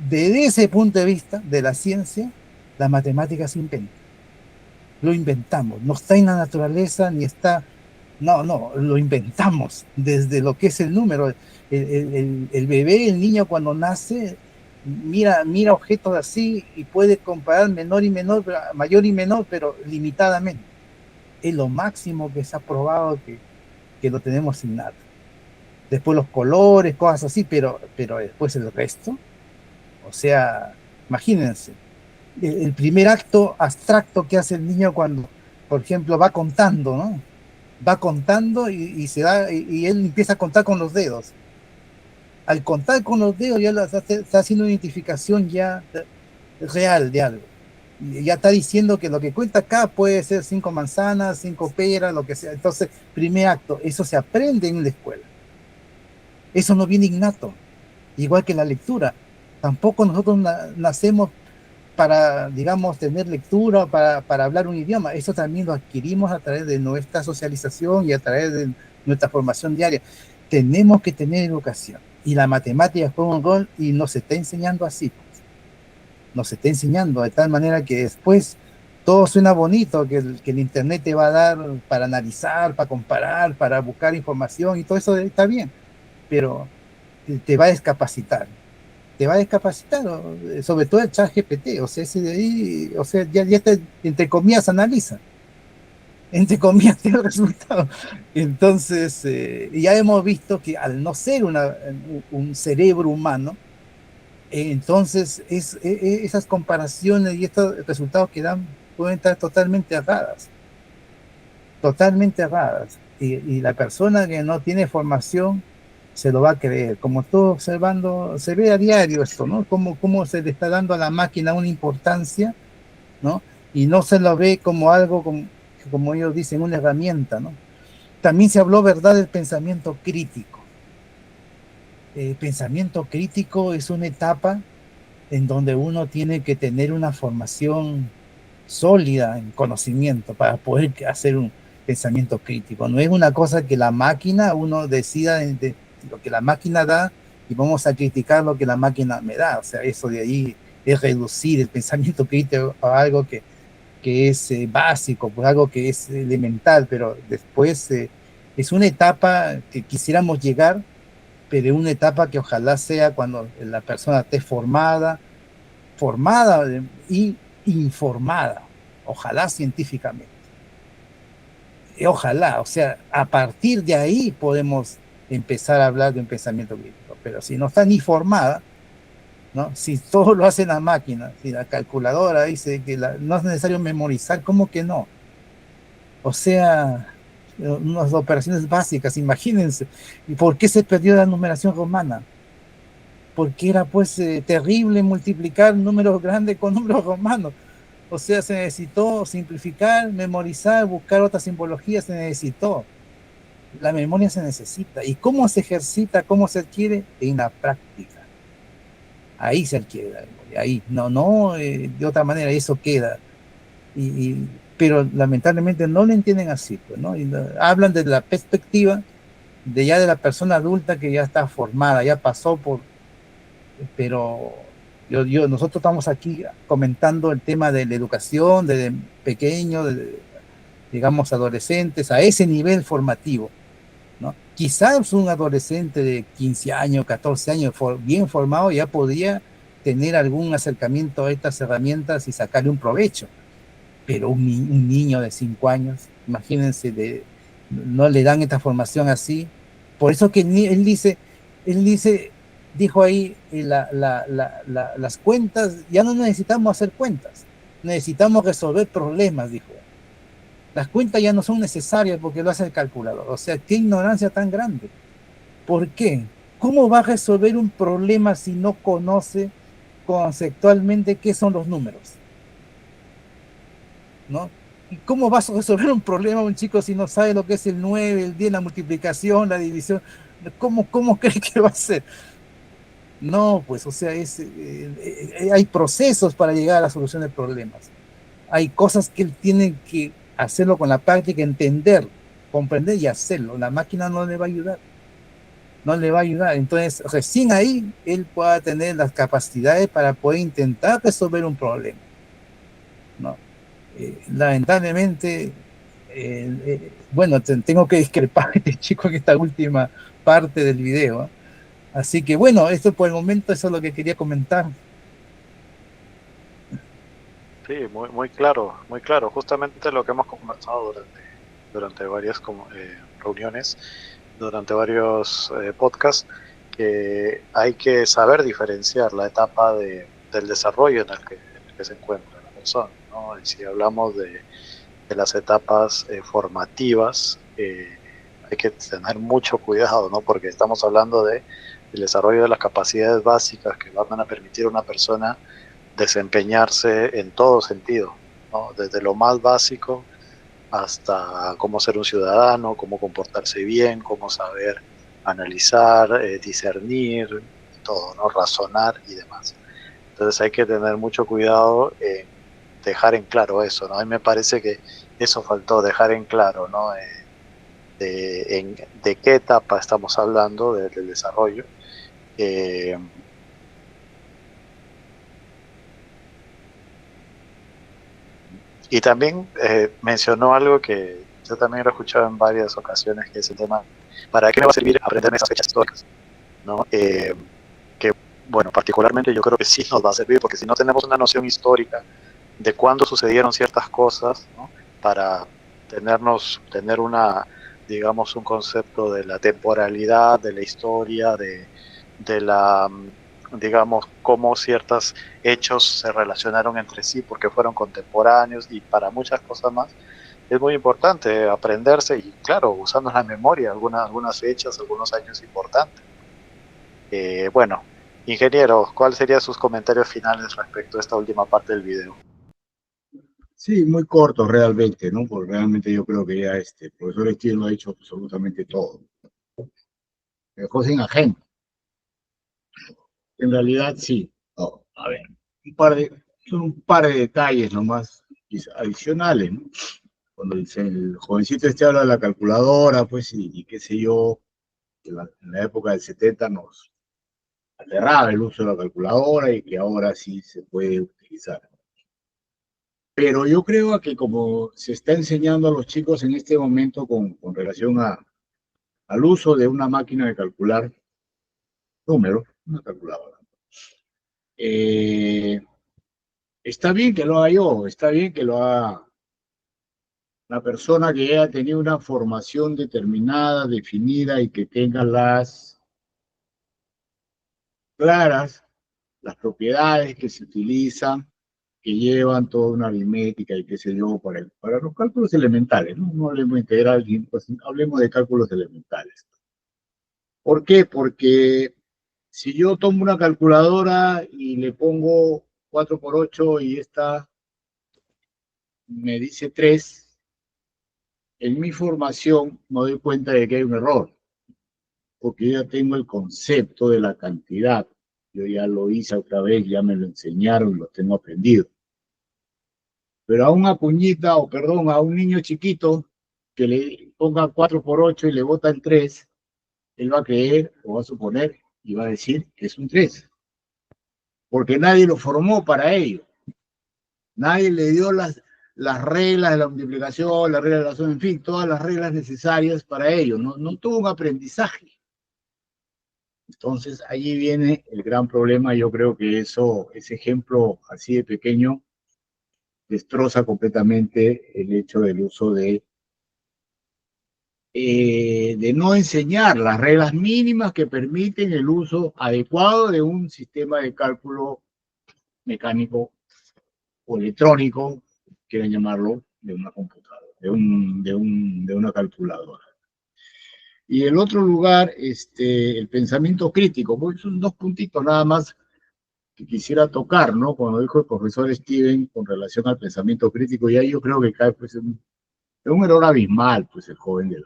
Desde ese punto de vista de la ciencia, la matemática se inventa. Lo inventamos, no está en la naturaleza ni está, no, lo inventamos desde lo que es el número. El bebé, el niño cuando nace, mira objetos así y puede comparar menor y menor, mayor y menor, pero limitadamente. Es lo máximo que se ha probado que lo tenemos innato. Después los colores, cosas así, pero después el resto, o sea, imagínense, el primer acto abstracto que hace el niño cuando, por ejemplo, va contando, ¿no? Va contando y él empieza a contar con los dedos. Al contar con los dedos ya está haciendo una identificación ya real de algo. Y ya está diciendo que lo que cuenta acá puede ser 5 manzanas, 5 peras, lo que sea. Entonces, primer acto, eso se aprende en la escuela. Eso no viene innato, igual que la lectura. Tampoco nosotros nacemos para, digamos, tener lectura, para hablar un idioma. Eso también lo adquirimos a través de nuestra socialización y a través de nuestra formación diaria. Tenemos que tener educación. Y la matemática juega un rol y nos está enseñando así. Nos está enseñando de tal manera que después todo suena bonito, que el Internet te va a dar para analizar, para comparar, para buscar información y todo eso está bien, pero te va a discapacitar. Te va a discapacitar, sobre todo el chat GPT, o sea, ese de ahí, o sea, ya te, entre comillas, analiza, entre comillas, tiene el resultado. Entonces, ya hemos visto que al no ser un cerebro humano, entonces esas comparaciones y estos resultados que dan pueden estar totalmente erradas, y la persona que no tiene formación se lo va a creer. Como estoy observando, se ve a diario esto, ¿no? Cómo se le está dando a la máquina una importancia, ¿no? Y no se lo ve como algo, como ellos dicen, una herramienta, ¿no? También se habló, ¿verdad?, del pensamiento crítico. El pensamiento crítico es una etapa en donde uno tiene que tener una formación sólida en conocimiento para poder hacer un pensamiento crítico. No es una cosa que la máquina, uno decida de lo que la máquina da y vamos a criticar lo que la máquina me da. O sea, eso de ahí es reducir el pensamiento crítico a algo que es básico, pues algo que es elemental, pero después es una etapa que quisiéramos llegar, pero una etapa que ojalá sea cuando la persona esté formada y informada, ojalá científicamente. ojalá, o sea, a partir de ahí podemos empezar a hablar de un pensamiento crítico, pero si no está ni formada, ¿no? Si todo lo hace la máquina, si la calculadora dice que no es necesario memorizar, ¿cómo que no? O sea, unas operaciones básicas, imagínense. ¿Y por qué se perdió la numeración romana? Porque era pues terrible multiplicar números grandes con números romanos. O sea, se necesitó simplificar, memorizar, buscar otras simbologías, se necesitó. La memoria se necesita. ¿Y cómo se ejercita, cómo se adquiere? En la práctica. Ahí se adquiere la memoria, ahí. No, de otra manera, eso queda. Pero lamentablemente no lo entienden así, pues, ¿no? Hablan de la perspectiva de ya de la persona adulta que ya está formada, ya pasó por, pero nosotros estamos aquí comentando el tema de la educación desde pequeño, digamos adolescentes, a ese nivel formativo, ¿no? Quizás un adolescente de 15 años, 14 años, bien formado, ya podría tener algún acercamiento a estas herramientas y sacarle un provecho, pero un niño de 5 años, imagínense, no le dan esta formación así. Por eso que dijo ahí, las cuentas, ya no necesitamos hacer cuentas, necesitamos resolver problemas, dijo. Las cuentas ya no son necesarias porque lo hace el calculador. O sea, qué ignorancia tan grande. ¿Por qué? ¿Cómo va a resolver un problema si no conoce conceptualmente qué son los números? ¿No? ¿Y cómo vas a resolver un problema un chico si no sabe lo que es el 9, el 10, la multiplicación, la división? ¿Cómo cree que va a ser? No, pues, o sea, hay procesos para llegar a la solución de problemas. Hay cosas que él tiene que hacerlo con la práctica, entender, comprender y hacerlo. La máquina no le va a ayudar. No le va a ayudar. Entonces, recién ahí, él pueda tener las capacidades para poder intentar resolver un problema, ¿no? Lamentablemente, bueno, tengo que discrepar de este chico en esta última parte del video. Así que bueno, esto por el momento, eso es lo que quería comentar. Sí, muy claro, muy claro. Justamente lo que hemos conversado durante varias reuniones, durante varios podcasts, que hay que saber diferenciar la etapa del desarrollo en el que se encuentra la persona, ¿no? Y si hablamos de las etapas formativas, hay que tener mucho cuidado, ¿no? Porque estamos hablando del desarrollo de las capacidades básicas que van a permitir a una persona desempeñarse en todo sentido, ¿no? Desde lo más básico hasta cómo ser un ciudadano, cómo comportarse bien, cómo saber analizar, discernir, todo, ¿no? Razonar y demás. Entonces hay que tener mucho cuidado en dejar en claro eso, ¿no? A mí me parece que eso faltó, dejar en claro, ¿no? De qué etapa estamos hablando del desarrollo. Y también mencionó algo que yo también lo he escuchado en varias ocasiones, que es el tema, ¿para qué me va a servir aprenderme esas fechas históricas? ¿No? Que, bueno, particularmente yo creo que sí nos va a servir, porque si no tenemos una noción histórica de cuándo sucedieron ciertas cosas, ¿no? Para tener digamos, un concepto de la temporalidad, de la historia, de la, digamos, cómo ciertos hechos se relacionaron entre sí porque fueron contemporáneos y para muchas cosas más. Es muy importante aprenderse y, claro, usando la memoria, algunas fechas, algunos años importantes. Bueno, ingeniero, ¿cuáles serían sus comentarios finales respecto a esta última parte del video? Sí, muy corto realmente, ¿no? Porque realmente yo creo que ya el profesor Steele lo ha hecho absolutamente todo. Me dejó sin agenda. En realidad sí. No, a ver, son un par de detalles nomás adicionales, ¿no? Cuando el jovencito habla de la calculadora, pues, y qué sé yo, en la época del 70 nos aterraba el uso de la calculadora y que ahora sí se puede utilizar. Pero yo creo que como se está enseñando a los chicos en este momento con relación al uso de una máquina de calcular números, una calculadora, está bien que lo haga yo, está bien que lo haga la persona que haya tenido una formación determinada, definida y que tenga las claras, las propiedades que se utilizan, que llevan toda una aritmética y qué sé yo, para los cálculos elementales, ¿no? No hablemos de integral, pues, hablemos de cálculos elementales. ¿Por qué? Porque si yo tomo una calculadora y le pongo 4 por 8 y esta me dice 3, en mi formación me doy cuenta de que hay un error, porque yo ya tengo el concepto de la cantidad. Yo ya lo hice otra vez, ya me lo enseñaron, lo tengo aprendido. Pero a una cuñita, o perdón, a un niño chiquito que le ponga 4 por 8 y le bota el 3, él va a creer o va a suponer y va a decir que es un 3. Porque nadie lo formó para ello. Nadie le dio las reglas de la multiplicación, las reglas de la suma, en fin, todas las reglas necesarias para ello. No tuvo un aprendizaje. Entonces, allí viene el gran problema. Yo creo que ese ejemplo así de pequeño destroza completamente el hecho del uso de no enseñar las reglas mínimas que permiten el uso adecuado de un sistema de cálculo mecánico o electrónico, quieran llamarlo, de una computadora, de una calculadora. Y el otro lugar, el pensamiento crítico, pues son 2 puntitos nada más que quisiera tocar, ¿no? Cuando dijo el profesor Steven con relación al pensamiento crítico, y ahí yo creo que cae pues en un error abismal, pues el joven de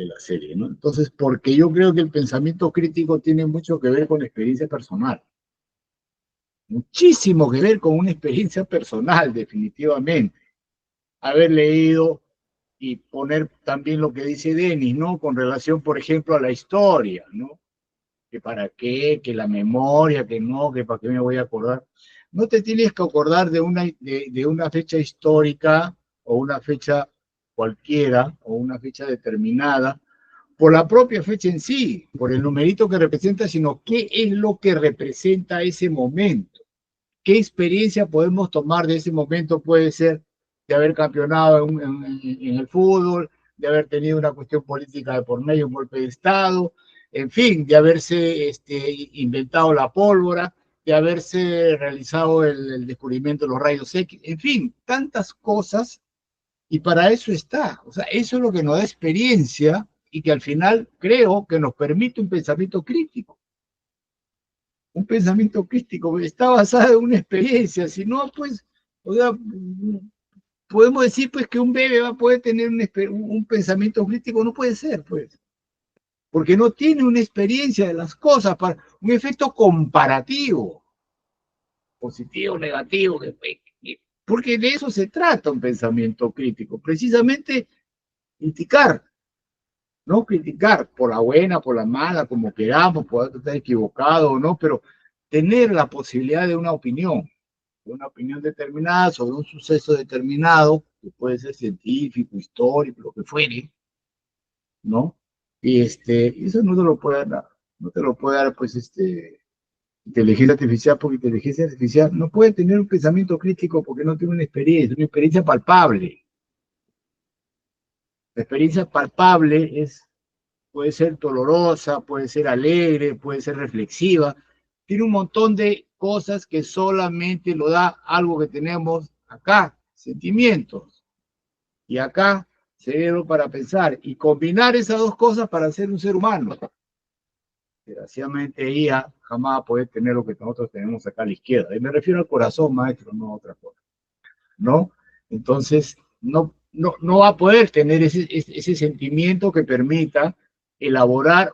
la serie, ¿no? Entonces, porque yo creo que el pensamiento crítico tiene mucho que ver con la experiencia personal. Muchísimo que ver con una experiencia personal, definitivamente. Haber leído y poner también lo que dice Denis, ¿no? Con relación, por ejemplo, a la historia, ¿no? Que para qué, que la memoria, que no, que para qué me voy a acordar. No te tienes que acordar de una fecha histórica o una fecha cualquiera o una fecha determinada por la propia fecha en sí, por el numerito que representa, sino qué es lo que representa ese momento. ¿Qué experiencia podemos tomar de ese momento? Puede ser de haber campeonado en el fútbol, de haber tenido una cuestión política de por medio, un golpe de Estado, en fin, de haberse inventado la pólvora, de haberse realizado el descubrimiento de los rayos X, en fin, tantas cosas, y para eso está. O sea, eso es lo que nos da experiencia y que al final creo que nos permite un pensamiento crítico. Un pensamiento crítico, está basado en una experiencia, si no, pues, o sea, podemos decir pues que un bebé va a poder tener un pensamiento crítico, no puede ser, pues, porque no tiene una experiencia de las cosas, para un efecto comparativo, positivo, negativo, porque de eso se trata un pensamiento crítico, precisamente criticar, no criticar por la buena, por la mala, como queramos, poder estar equivocado o no, pero tener la posibilidad de una opinión determinada sobre un suceso determinado, que puede ser científico, histórico, lo que fuere, ¿no? Y eso no te lo puede dar, no te lo puede dar, pues, inteligencia artificial, porque inteligencia artificial no puede tener un pensamiento crítico porque no tiene una experiencia palpable. La experiencia palpable puede ser dolorosa, puede ser alegre, puede ser reflexiva, tiene un montón de cosas que solamente lo da algo que tenemos acá, sentimientos, y acá cerebro para pensar, y combinar esas 2 cosas para ser un ser humano. Desgraciadamente ella jamás va a poder tener lo que nosotros tenemos acá a la izquierda, y me refiero al corazón, maestro, no a otra cosa, ¿no? Entonces, no va a poder tener ese sentimiento que permita elaborar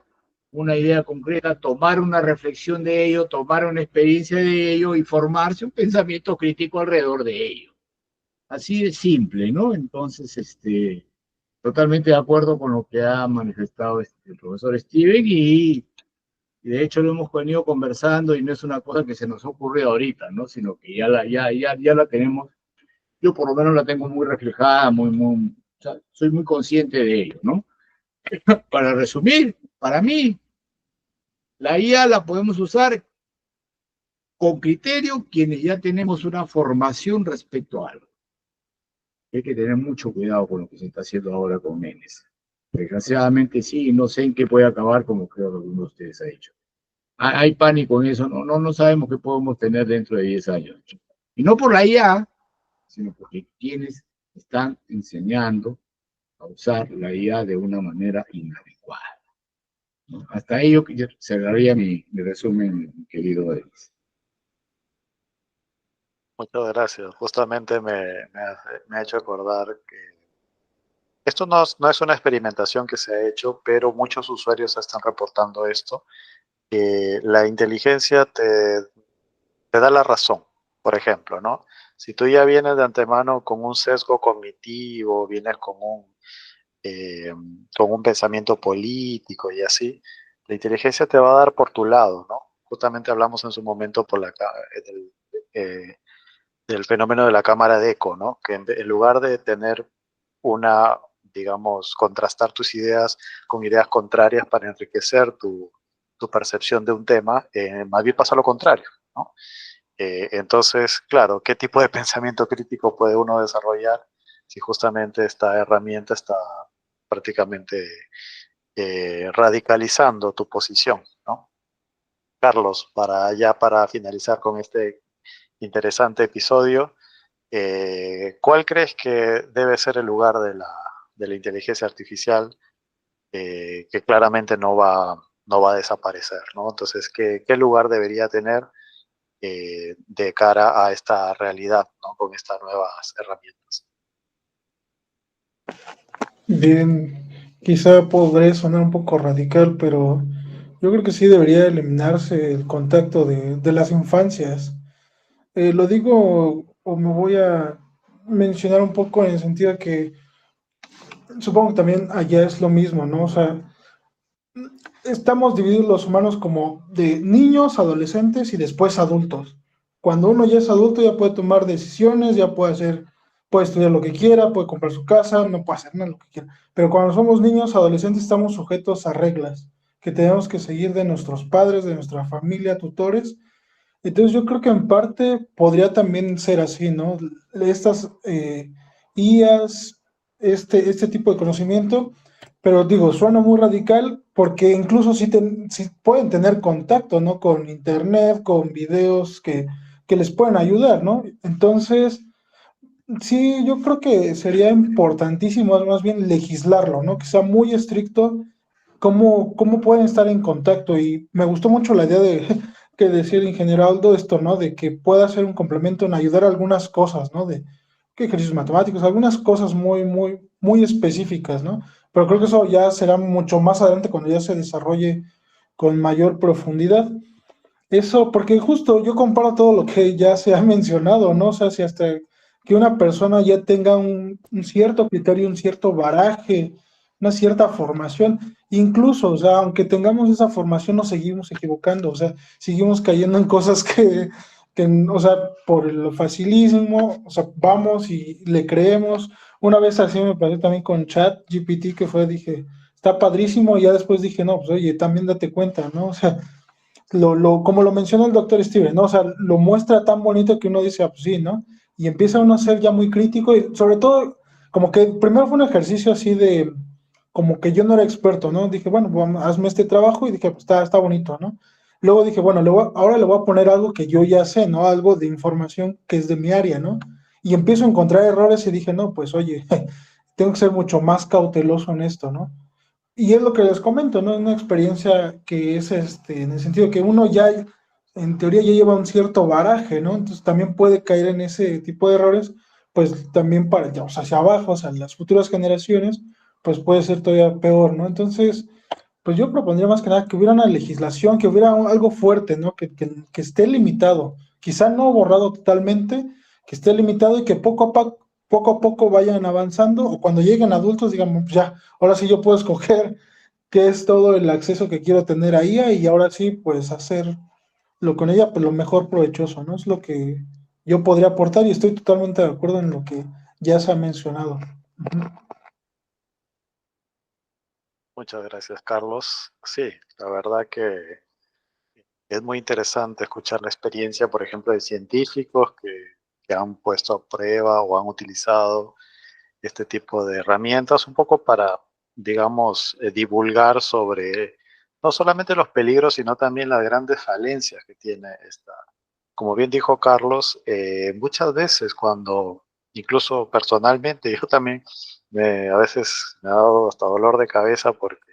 una idea concreta, tomar una reflexión de ello, tomar una experiencia de ello y formarse un pensamiento crítico alrededor de ello. Así de simple, ¿no? Entonces, totalmente de acuerdo con lo que ha manifestado el profesor Steven y de hecho lo hemos venido conversando y no es una cosa que se nos ha ocurrido ahorita, ¿no? Sino que ya la tenemos. Yo por lo menos la tengo muy reflejada, o sea, soy muy consciente de ello, ¿no? Para resumir, para mí, la IA la podemos usar con criterio quienes ya tenemos una formación respecto a algo. Hay que tener mucho cuidado con lo que se está haciendo ahora con nenes. Desgraciadamente sí, no sé en qué puede acabar, como creo que alguno de ustedes ha dicho. Hay pánico en eso, no sabemos qué podemos tener dentro de 10 años. Y no por la IA, sino porque quienes están enseñando a usar la IA de una manera inadecuada. ¿No? Hasta ahí yo cerraría mi resumen, mi querido Denis. Muchas gracias. Justamente me ha hecho acordar que esto no es una experimentación que se ha hecho, pero muchos usuarios están reportando esto, que la inteligencia te da la razón, por ejemplo, ¿no? Si tú ya vienes de antemano con un sesgo cognitivo, vienes eh, con un pensamiento político y así, la inteligencia te va a dar por tu lado, ¿no? Justamente hablamos en su momento del, eh, del fenómeno de la cámara de eco, ¿no? Que en lugar de tener una, digamos, contrastar tus ideas con ideas contrarias para enriquecer tu percepción de un tema, más bien pasa lo contrario, ¿no? Entonces, claro, ¿qué tipo de pensamiento crítico puede uno desarrollar si justamente esta herramienta está prácticamente radicalizando tu posición, ¿no? Carlos, para finalizar con este interesante episodio, ¿cuál crees que debe ser el lugar de la inteligencia artificial que claramente no va a desaparecer, ¿no? Entonces, ¿qué lugar debería tener de cara a esta realidad, ¿no? Con estas nuevas herramientas? Bien, quizá podré sonar un poco radical, pero yo creo que sí debería eliminarse el contacto de las infancias. Lo digo o me voy a mencionar un poco en el sentido de que supongo que también allá es lo mismo, ¿no? O sea, estamos divididos los humanos como de niños, adolescentes y después adultos. Cuando uno ya es adulto ya puede tomar decisiones, ya puede hacer, puede estudiar lo que quiera, puede comprar su casa, no puede hacer nada lo que quiera. Pero cuando somos niños, adolescentes, estamos sujetos a reglas que tenemos que seguir de nuestros padres, de nuestra familia, tutores. Entonces yo creo que en parte podría también ser así, ¿no? Estas IAs, este tipo de conocimiento, pero digo, suena muy radical porque incluso sí pueden tener contacto, ¿no? Con internet, con videos que les pueden ayudar, ¿no? Entonces, sí, yo creo que sería importantísimo más bien legislarlo, ¿no? Que sea muy estricto cómo pueden estar en contacto. Y me gustó mucho la idea de que decía el ingeniero Aldo esto, ¿no? De que pueda ser un complemento en ayudar a algunas cosas, ¿no? De que ejercicios matemáticos, algunas cosas muy específicas, ¿no? Pero creo que eso ya será mucho más adelante cuando ya se desarrolle con mayor profundidad. Eso, porque justo yo comparo todo lo que ya se ha mencionado, ¿no? O sea, si hasta que una persona ya tenga un cierto criterio, un cierto baraje, una cierta formación, incluso, o sea, aunque tengamos esa formación, nos seguimos equivocando, o sea, seguimos cayendo en cosas o sea, por el facilismo, o sea, vamos y le creemos. Una vez así me pasó también con Chat GPT, que fue, dije, está padrísimo, y ya después dije, no, pues oye, también date cuenta, ¿no? O sea, como lo mencionó el doctor Steven, ¿no? O sea, lo muestra tan bonito que uno dice, ah, pues sí, ¿no? Y empieza uno a ser ya muy crítico y sobre todo, como que primero fue un ejercicio así de, como que yo no era experto, ¿no? Dije, bueno, hazme este trabajo y dije, pues está bonito, ¿no? Luego dije, bueno, ahora le voy a poner algo que yo ya sé, ¿no? Algo de información que es de mi área, ¿no? Y empiezo a encontrar errores y dije, no, pues oye, tengo que ser mucho más cauteloso en esto, ¿no? Y es lo que les comento, ¿no? Es una experiencia que es en el sentido que uno ya, en teoría, ya lleva un cierto baraje, ¿no? Entonces también puede caer en ese tipo de errores, pues también para, ya, o sea, hacia abajo, o sea, las futuras generaciones, pues puede ser todavía peor, ¿no? Entonces, pues yo propondría más que nada que hubiera una legislación, que hubiera algo fuerte, ¿no? Que esté limitado, quizá no borrado totalmente, que esté limitado y que poco a poco vayan avanzando, o cuando lleguen adultos, digamos, pues ya, ahora sí yo puedo escoger qué es todo el acceso que quiero tener a ella y ahora sí, pues hacerlo con ella, pues lo mejor provechoso, ¿no? Es lo que yo podría aportar y estoy totalmente de acuerdo en lo que ya se ha mencionado. Ujú. Muchas gracias, Carlos. Sí, la verdad que es muy interesante escuchar la experiencia, por ejemplo, de científicos que han puesto a prueba o han utilizado este tipo de herramientas, un poco para, digamos, divulgar sobre no solamente los peligros, sino también las grandes falencias que tiene esta. Como bien dijo Carlos, muchas veces cuando, incluso personalmente, yo también a veces me ha dado hasta dolor de cabeza porque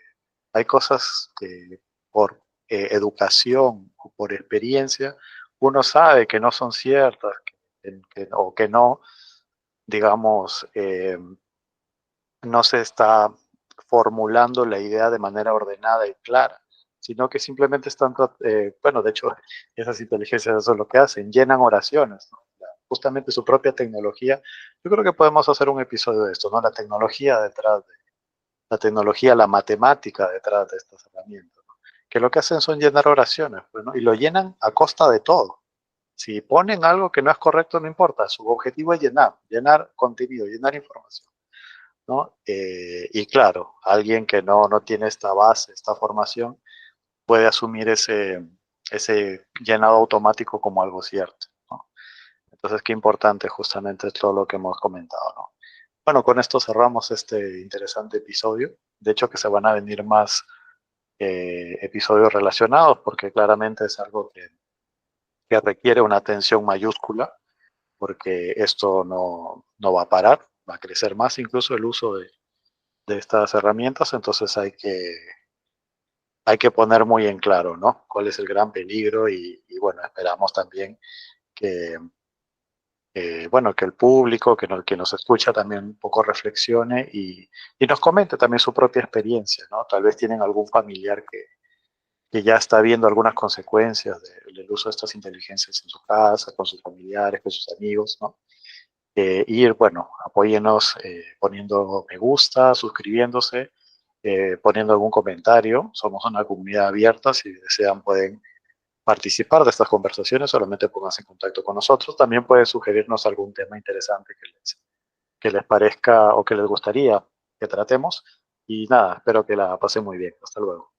hay cosas que por educación o por experiencia uno sabe que no son ciertas o que no, digamos, no se está formulando la idea de manera ordenada y clara, sino que simplemente están, bueno, de hecho, esas inteligencias eso es lo que hacen, llenan oraciones, ¿no? Justamente su propia tecnología. Yo creo que podemos hacer un episodio de esto, ¿no? La tecnología, la matemática detrás de estas herramientas, ¿no? Que lo que hacen son llenar oraciones, pues, ¿no? Y lo llenan a costa de todo. Si ponen algo que no es correcto, no importa, su objetivo es llenar contenido, llenar información, ¿no? Y claro, alguien que no tiene esta base, esta formación, puede asumir ese llenado automático como algo cierto, ¿no? Entonces, qué importante justamente es todo lo que hemos comentado, ¿no? Bueno, con esto cerramos este interesante episodio. De hecho, que se van a venir más episodios relacionados, porque claramente es algo que requiere una atención mayúscula, porque esto no va a parar, va a crecer más incluso el uso de estas herramientas, entonces hay que poner muy en claro, ¿no? Cuál es el gran peligro y bueno, esperamos también que, bueno, que el público, que nos escucha también un poco reflexione y nos comente también su propia experiencia, ¿no? Tal vez tienen algún familiar que ya está viendo algunas consecuencias del uso de estas inteligencias en su casa, con sus familiares, con sus amigos, ¿no? Y bueno, apóyenos poniendo me gusta, suscribiéndose, poniendo algún comentario. Somos una comunidad abierta. Si desean, pueden participar de estas conversaciones. Solamente pónganse en contacto con nosotros. También pueden sugerirnos algún tema interesante que les parezca o que les gustaría que tratemos. Y nada, espero que la pasen muy bien. Hasta luego.